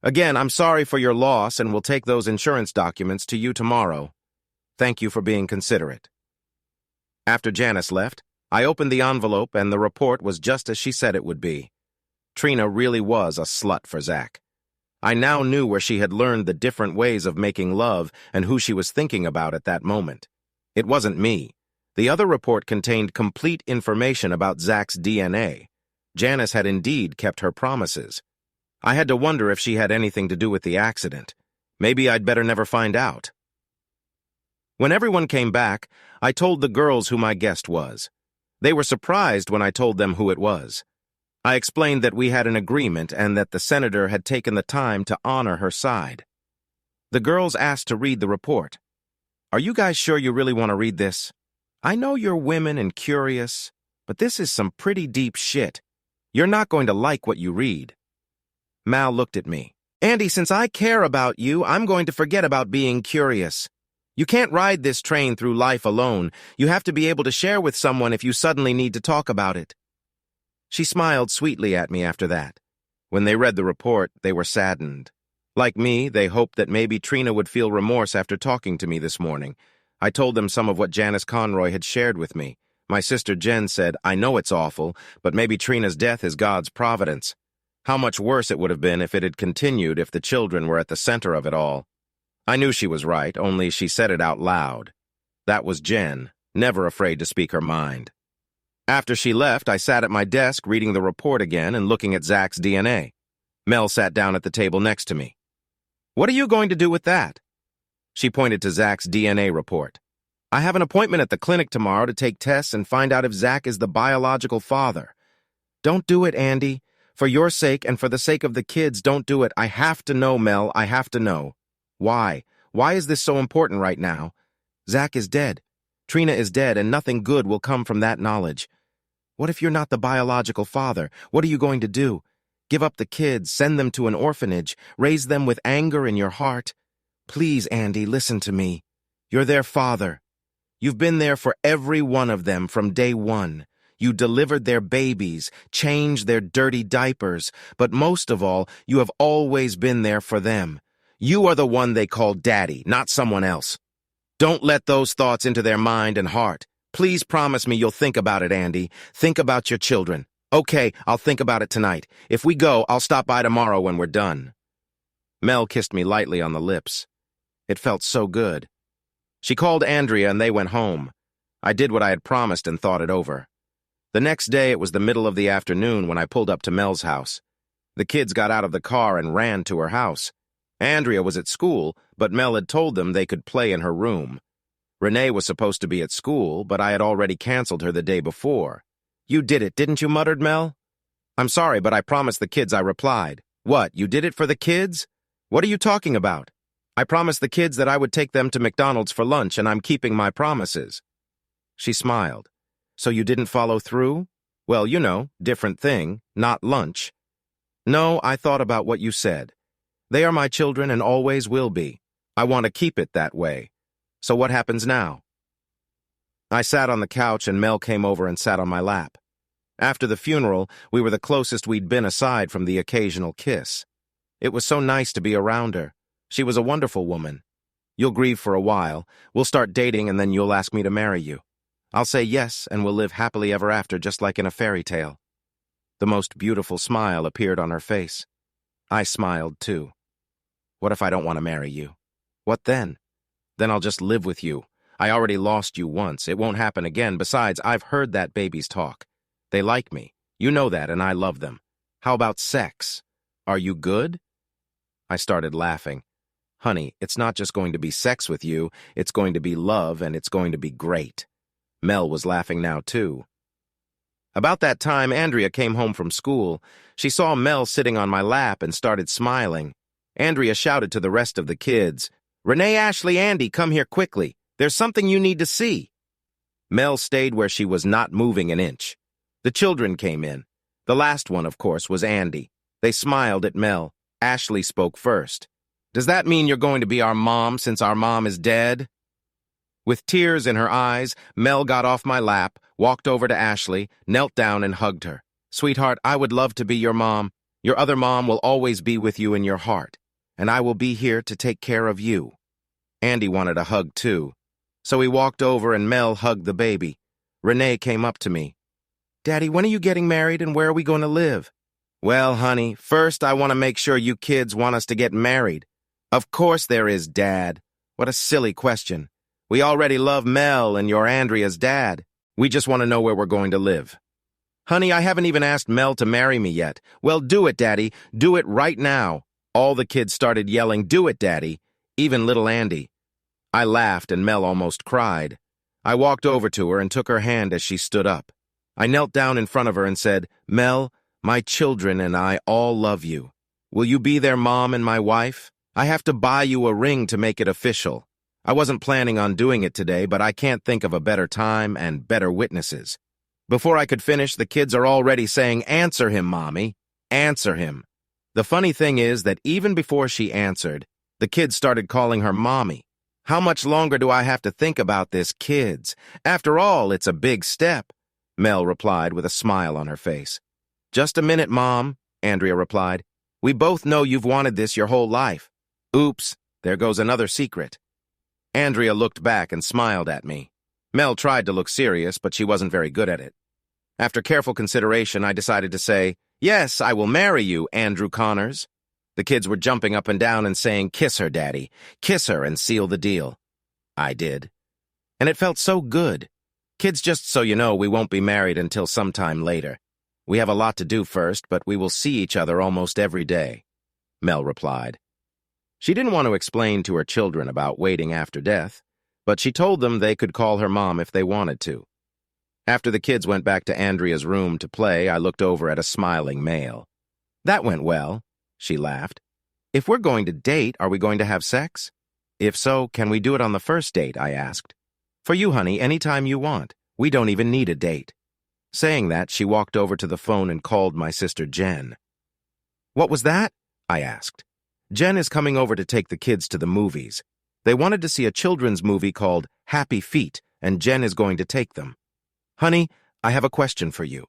Again, I'm sorry for your loss and will take those insurance documents to you tomorrow. Thank you for being considerate. After Janice left, I opened the envelope and the report was just as she said it would be. Trina really was a slut for Zach. I now knew where she had learned the different ways of making love and who she was thinking about at that moment. It wasn't me. The other report contained complete information about Zach's DNA. Janice had indeed kept her promises. I had to wonder if she had anything to do with the accident. Maybe I'd better never find out. When everyone came back, I told the girls who my guest was. They were surprised when I told them who it was. I explained that we had an agreement and that the senator had taken the time to honor her side. The girls asked to read the report. Are you guys sure you really want to read this? I know you're women and curious, but this is some pretty deep shit. You're not going to like what you read. Mal looked at me. Andy, since I care about you, I'm going to forget about being curious. You can't ride this train through life alone. You have to be able to share with someone if you suddenly need to talk about it. She smiled sweetly at me after that. When they read the report, they were saddened. Like me, they hoped that maybe Trina would feel remorse after talking to me this morning. I told them some of what Janice Conroy had shared with me. My sister Jen said, I know it's awful, but maybe Trina's death is God's providence. How much worse it would have been if it had continued if the children were at the center of it all. I knew she was right, only she said it out loud. That was Jen, never afraid to speak her mind. After she left, I sat at my desk reading the report again and looking at Zach's DNA. Mel sat down at the table next to me. What are you going to do with that? She pointed to Zach's DNA report. I have an appointment at the clinic tomorrow to take tests and find out if Zach is the biological father. Don't do it, Andy. For your sake and for the sake of the kids, don't do it. I have to know, Mel. I have to know. Why? Why is this so important right now? Zach is dead. Trina is dead, and nothing good will come from that knowledge. What if you're not the biological father? What are you going to do? Give up the kids, send them to an orphanage, raise them with anger in your heart? Please, Andy, listen to me. You're their father. You've been there for every one of them from day one. You delivered their babies, changed their dirty diapers, but most of all, you have always been there for them. You are the one they call Daddy, not someone else. Don't let those thoughts into their mind and heart. Please promise me you'll think about it, Andy. Think about your children. Okay, I'll think about it tonight. If we go, I'll stop by tomorrow when we're done. Mel kissed me lightly on the lips. It felt so good. She called Andrea and they went home. I did what I had promised and thought it over. The next day, it was the middle of the afternoon when I pulled up to Mel's house. The kids got out of the car and ran to her house. Andrea was at school, but Mel had told them they could play in her room. Renee was supposed to be at school, but I had already canceled her the day before. You did it, didn't you, muttered Mel. I'm sorry, but I promised the kids, I replied. What, you did it for the kids? What are you talking about? I promised the kids that I would take them to McDonald's for lunch, and I'm keeping my promises. She smiled. So you didn't follow through? Well, you know, different thing, not lunch. No, I thought about what you said. They are my children and always will be. I want to keep it that way. So what happens now? I sat on the couch and Mel came over and sat on my lap. After the funeral, we were the closest we'd been aside from the occasional kiss. It was so nice to be around her. She was a wonderful woman. You'll grieve for a while. We'll start dating and then you'll ask me to marry you. I'll say yes and we'll live happily ever after just like in a fairy tale. The most beautiful smile appeared on her face. I smiled too. What if I don't want to marry you? What then? Then I'll just live with you. I already lost you once. It won't happen again. Besides, I've heard that babies talk. They like me. You know that, and I love them. How about sex? Are you good? I started laughing. Honey, it's not just going to be sex with you. It's going to be love, and it's going to be great. Mel was laughing now, too. About that time, Andrea came home from school. She saw Mel sitting on my lap and started smiling. Andrea shouted to the rest of the kids, Renee, Ashley, Andy, come here quickly. There's something you need to see. Mel stayed where she was, not moving an inch. The children came in. The last one, of course, was Andy. They smiled at Mel. Ashley spoke first. Does that mean you're going to be our mom since our mom is dead? With tears in her eyes, Mel got off my lap, walked over to Ashley, knelt down and hugged her. Sweetheart, I would love to be your mom. Your other mom will always be with you in your heart, and I will be here to take care of you. Andy wanted a hug too, so he walked over and Mel hugged the baby. Renee came up to me. Daddy, when are you getting married and where are we going to live? Well, honey, first I want to make sure you kids want us to get married. Of course there is, Dad. What a silly question. We already love Mel and your Andrea's dad. We just want to know where we're going to live. Honey, I haven't even asked Mel to marry me yet. Well, do it, Daddy. Do it right now. All the kids started yelling, do it, Daddy. Even little Andy. I laughed and Mel almost cried. I walked over to her and took her hand as she stood up. I knelt down in front of her and said, Mel, my children and I all love you. Will you be their mom and my wife? I have to buy you a ring to make it official. I wasn't planning on doing it today, but I can't think of a better time and better witnesses. Before I could finish, the kids are already saying, answer him, Mommy. Answer him. The funny thing is that even before she answered, the kids started calling her Mommy. How much longer do I have to think about this, kids? After all, it's a big step. Mel replied with a smile on her face. Just a minute, Mom, Andrea replied. We both know you've wanted this your whole life. Oops, there goes another secret. Andrea looked back and smiled at me. Mel tried to look serious, but she wasn't very good at it. After careful consideration, I decided to say, yes, I will marry you, Andrew Connors. The kids were jumping up and down and saying, kiss her, Daddy. Kiss her and seal the deal. I did. And it felt so good. Kids, just so you know, we won't be married until sometime later. We have a lot to do first, but we will see each other almost every day, Mel replied. She didn't want to explain to her children about waiting after death, but she told them they could call her mom if they wanted to. After the kids went back to Andrea's room to play, I looked over at a smiling male. That went well, she laughed. If we're going to date, are we going to have sex? If so, can we do it on the first date, I asked. For you, honey, anytime you want. We don't even need a date. Saying that, she walked over to the phone and called my sister Jen. What was that? I asked. Jen is coming over to take the kids to the movies. They wanted to see a children's movie called Happy Feet, and Jen is going to take them. Honey, I have a question for you.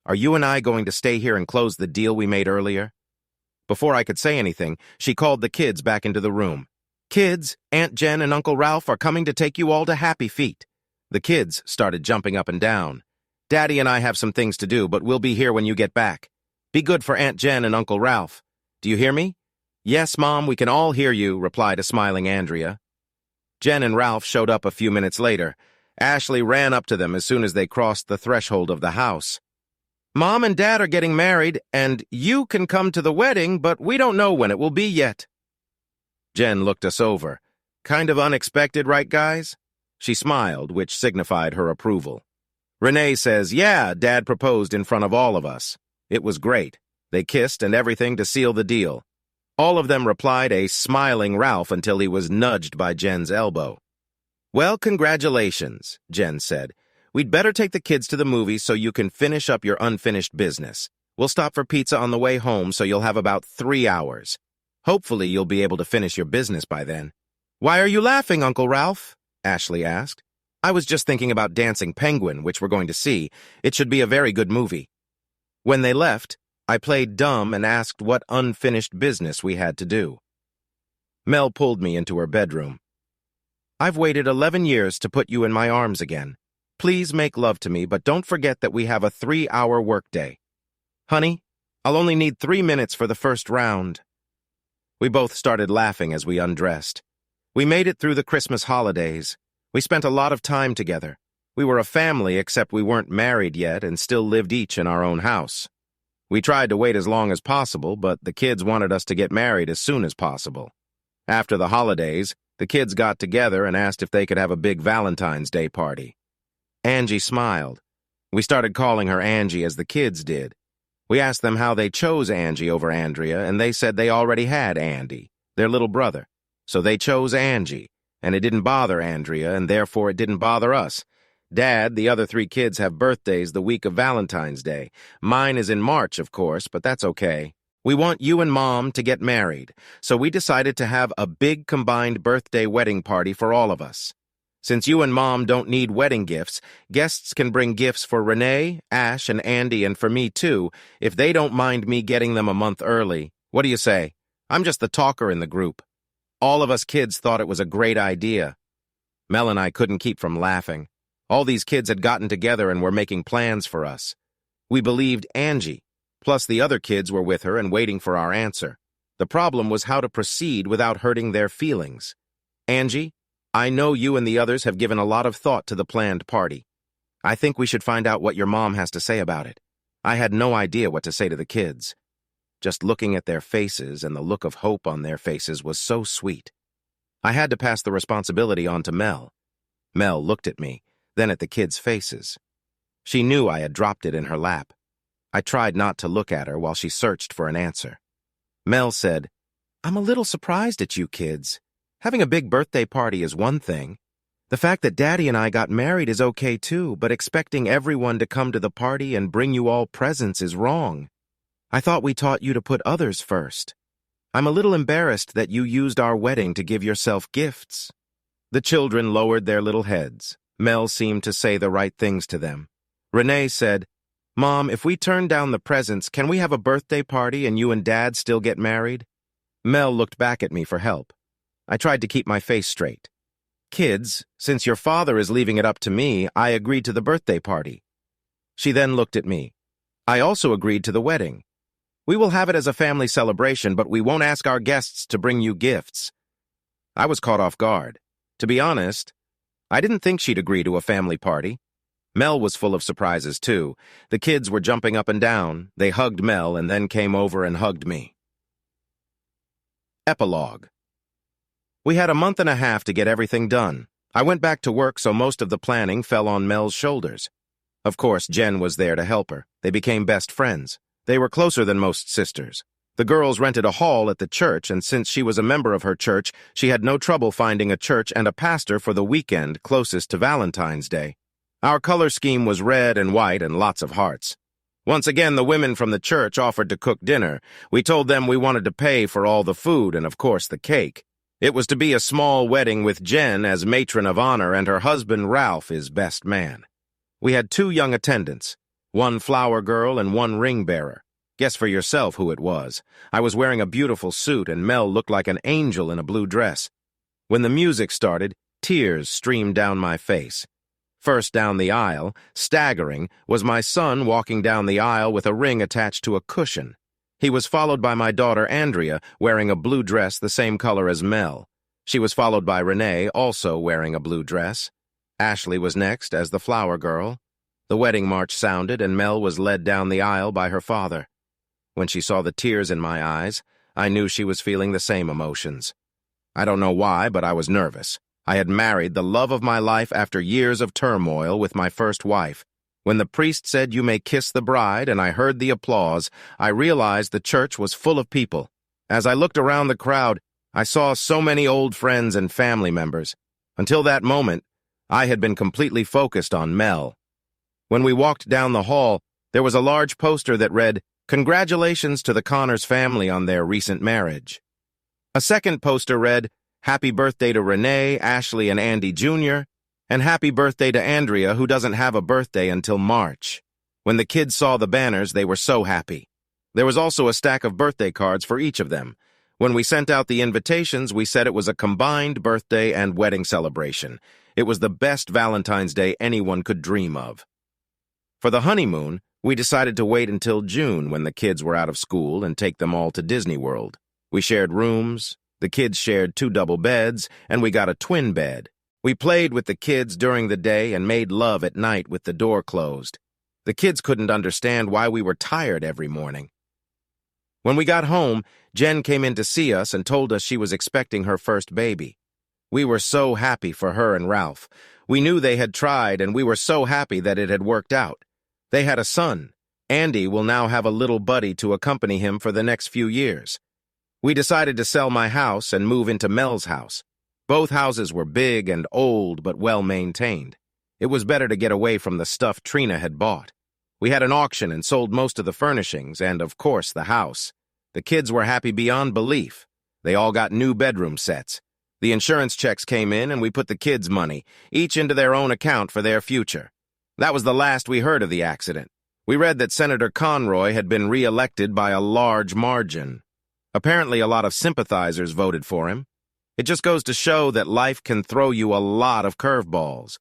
Are you and I going to stay here and close the deal we made earlier? Before I could say anything, she called the kids back into the room. Kids, Aunt Jen and Uncle Ralph are coming to take you all to Happy Feet. The kids started jumping up and down. Daddy and I have some things to do, but we'll be here when you get back. Be good for Aunt Jen and Uncle Ralph. Do you hear me? Yes, Mom, we can all hear you, replied a smiling Andrea. Jen and Ralph showed up a few minutes later. Ashley ran up to them as soon as they crossed the threshold of the house. Mom and Dad are getting married, and you can come to the wedding, but we don't know when it will be yet. Jen looked us over. Kind of unexpected, right, guys? She smiled, which signified her approval. Renee says, yeah, Dad proposed in front of all of us. It was great. They kissed and everything to seal the deal. All of them replied a smiling Ralph until he was nudged by Jen's elbow. "Well, congratulations," Jen said. "We'd better take the kids to the movies so you can finish up your unfinished business. We'll stop for pizza on the way home so you'll have about 3 hours. Hopefully you'll be able to finish your business by then." "Why are you laughing, Uncle Ralph?" Ashley asked. "I was just thinking about Dancing Penguin, which we're going to see. It should be a very good movie." When they left, I played dumb and asked what unfinished business we had to do. Mel pulled me into her bedroom. "I've waited 11 years to put you in my arms again. Please make love to me, but don't forget that we have a 3-hour workday. Honey, I'll only need 3 minutes for the first round." We both started laughing as we undressed. We made it through the Christmas holidays. We spent a lot of time together. We were a family, except we weren't married yet and still lived each in our own house. We tried to wait as long as possible, but the kids wanted us to get married as soon as possible. After the holidays, the kids got together and asked if they could have a big Valentine's Day party. Angie smiled. We started calling her Angie as the kids did. We asked them how they chose Angie over Andrea, and they said they already had Andy, their little brother. So they chose Angie, and it didn't bother Andrea, and therefore it didn't bother us. Dad, the other 3 kids have birthdays the week of Valentine's Day. Mine is in March, of course, but that's okay. We want you and Mom to get married, so we decided to have a big combined birthday wedding party for all of us. Since you and Mom don't need wedding gifts, guests can bring gifts for Renee, Ash, and Andy, and for me too, if they don't mind me getting them a month early. What do you say? I'm just the talker in the group. All of us kids thought it was a great idea. Mel and I couldn't keep from laughing. All these kids had gotten together and were making plans for us. We believed Angie, plus the other kids were with her and waiting for our answer. The problem was how to proceed without hurting their feelings. "Angie, I know you and the others have given a lot of thought to the planned party. I think we should find out what your mom has to say about it." I had no idea what to say to the kids. Just looking at their faces and the look of hope on their faces was so sweet. I had to pass the responsibility on to Mel. Mel looked at me, then at the kids' faces. She knew I had dropped it in her lap. I tried not to look at her while she searched for an answer. Mel said, "I'm a little surprised at you kids. Having a big birthday party is one thing. The fact that Daddy and I got married is okay too, but expecting everyone to come to the party and bring you all presents is wrong. I thought we taught you to put others first. I'm a little embarrassed that you used our wedding to give yourself gifts." The children lowered their little heads. Mel seemed to say the right things to them. Renee said, "Mom, if we turn down the presents, can we have a birthday party and you and Dad still get married?" Mel looked back at me for help. I tried to keep my face straight. "Kids, since your father is leaving it up to me, I agreed to the birthday party." She then looked at me. "I also agreed to the wedding. We will have it as a family celebration, but we won't ask our guests to bring you gifts." I was caught off guard. To be honest, I didn't think she'd agree to a family party. Mel was full of surprises, too. The kids were jumping up and down. They hugged Mel and then came over and hugged me. Epilogue. We had a month and a half to get everything done. I went back to work, so most of the planning fell on Mel's shoulders. Of course, Jen was there to help her. They became best friends. They were closer than most sisters. The girls rented a hall at the church, and since she was a member of her church, she had no trouble finding a church and a pastor for the weekend closest to Valentine's Day. Our color scheme was red and white and lots of hearts. Once again, the women from the church offered to cook dinner. We told them we wanted to pay for all the food and, of course, the cake. It was to be a small wedding with Jen as matron of honor and her husband Ralph is best man. We had 2 young attendants, 1 flower girl and 1 ring bearer. Guess for yourself who it was. I was wearing a beautiful suit and Mel looked like an angel in a blue dress. When the music started, tears streamed down my face. First down the aisle, staggering, was my son walking down the aisle with a ring attached to a cushion. He was followed by my daughter Andrea, wearing a blue dress the same color as Mel. She was followed by Renee, also wearing a blue dress. Ashley was next as the flower girl. The wedding march sounded and Mel was led down the aisle by her father. When she saw the tears in my eyes, I knew she was feeling the same emotions. I don't know why, but I was nervous. I had married the love of my life after years of turmoil with my first wife. When the priest said, "You may kiss the bride," and I heard the applause, I realized the church was full of people. As I looked around the crowd, I saw so many old friends and family members. Until that moment, I had been completely focused on Mel. When we walked down the hall, there was a large poster that read, "Congratulations to the Connors family on their recent marriage." A second poster read, "Happy birthday to Renee, Ashley, and Andy Jr., and happy birthday to Andrea, who doesn't have a birthday until March." When the kids saw the banners, they were so happy. There was also a stack of birthday cards for each of them. When we sent out the invitations, we said it was a combined birthday and wedding celebration. It was the best Valentine's Day anyone could dream of. For the honeymoon, we decided to wait until June when the kids were out of school and take them all to Disney World. We shared rooms, the kids shared 2 double beds, and we got a twin bed. We played with the kids during the day and made love at night with the door closed. The kids couldn't understand why we were tired every morning. When we got home, Jen came in to see us and told us she was expecting her first baby. We were so happy for her and Ralph. We knew they had tried, and we were so happy that it had worked out. They had a son. Andy will now have a little buddy to accompany him for the next few years. We decided to sell my house and move into Mel's house. Both houses were big and old but well-maintained. It was better to get away from the stuff Trina had bought. We had an auction and sold most of the furnishings and, of course, the house. The kids were happy beyond belief. They all got new bedroom sets. The insurance checks came in and we put the kids' money, each into their own account for their future. That was the last we heard of the accident. We read that Senator Conroy had been re-elected by a large margin. Apparently, a lot of sympathizers voted for him. It just goes to show that life can throw you a lot of curveballs.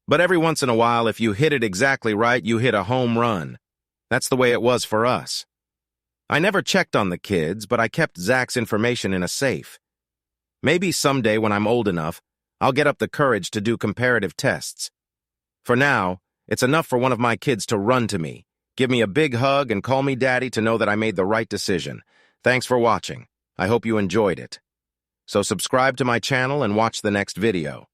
But every once in a while, if you hit it exactly right, you hit a home run. That's the way it was for us. I never checked on the kids, but I kept Zach's information in a safe. Maybe someday when I'm old enough, I'll get up the courage to do comparative tests. For now, it's enough for one of my kids to run to me, give me a big hug, and call me Daddy to know that I made the right decision. Thanks for watching. I hope you enjoyed it. So subscribe to my channel and watch the next video.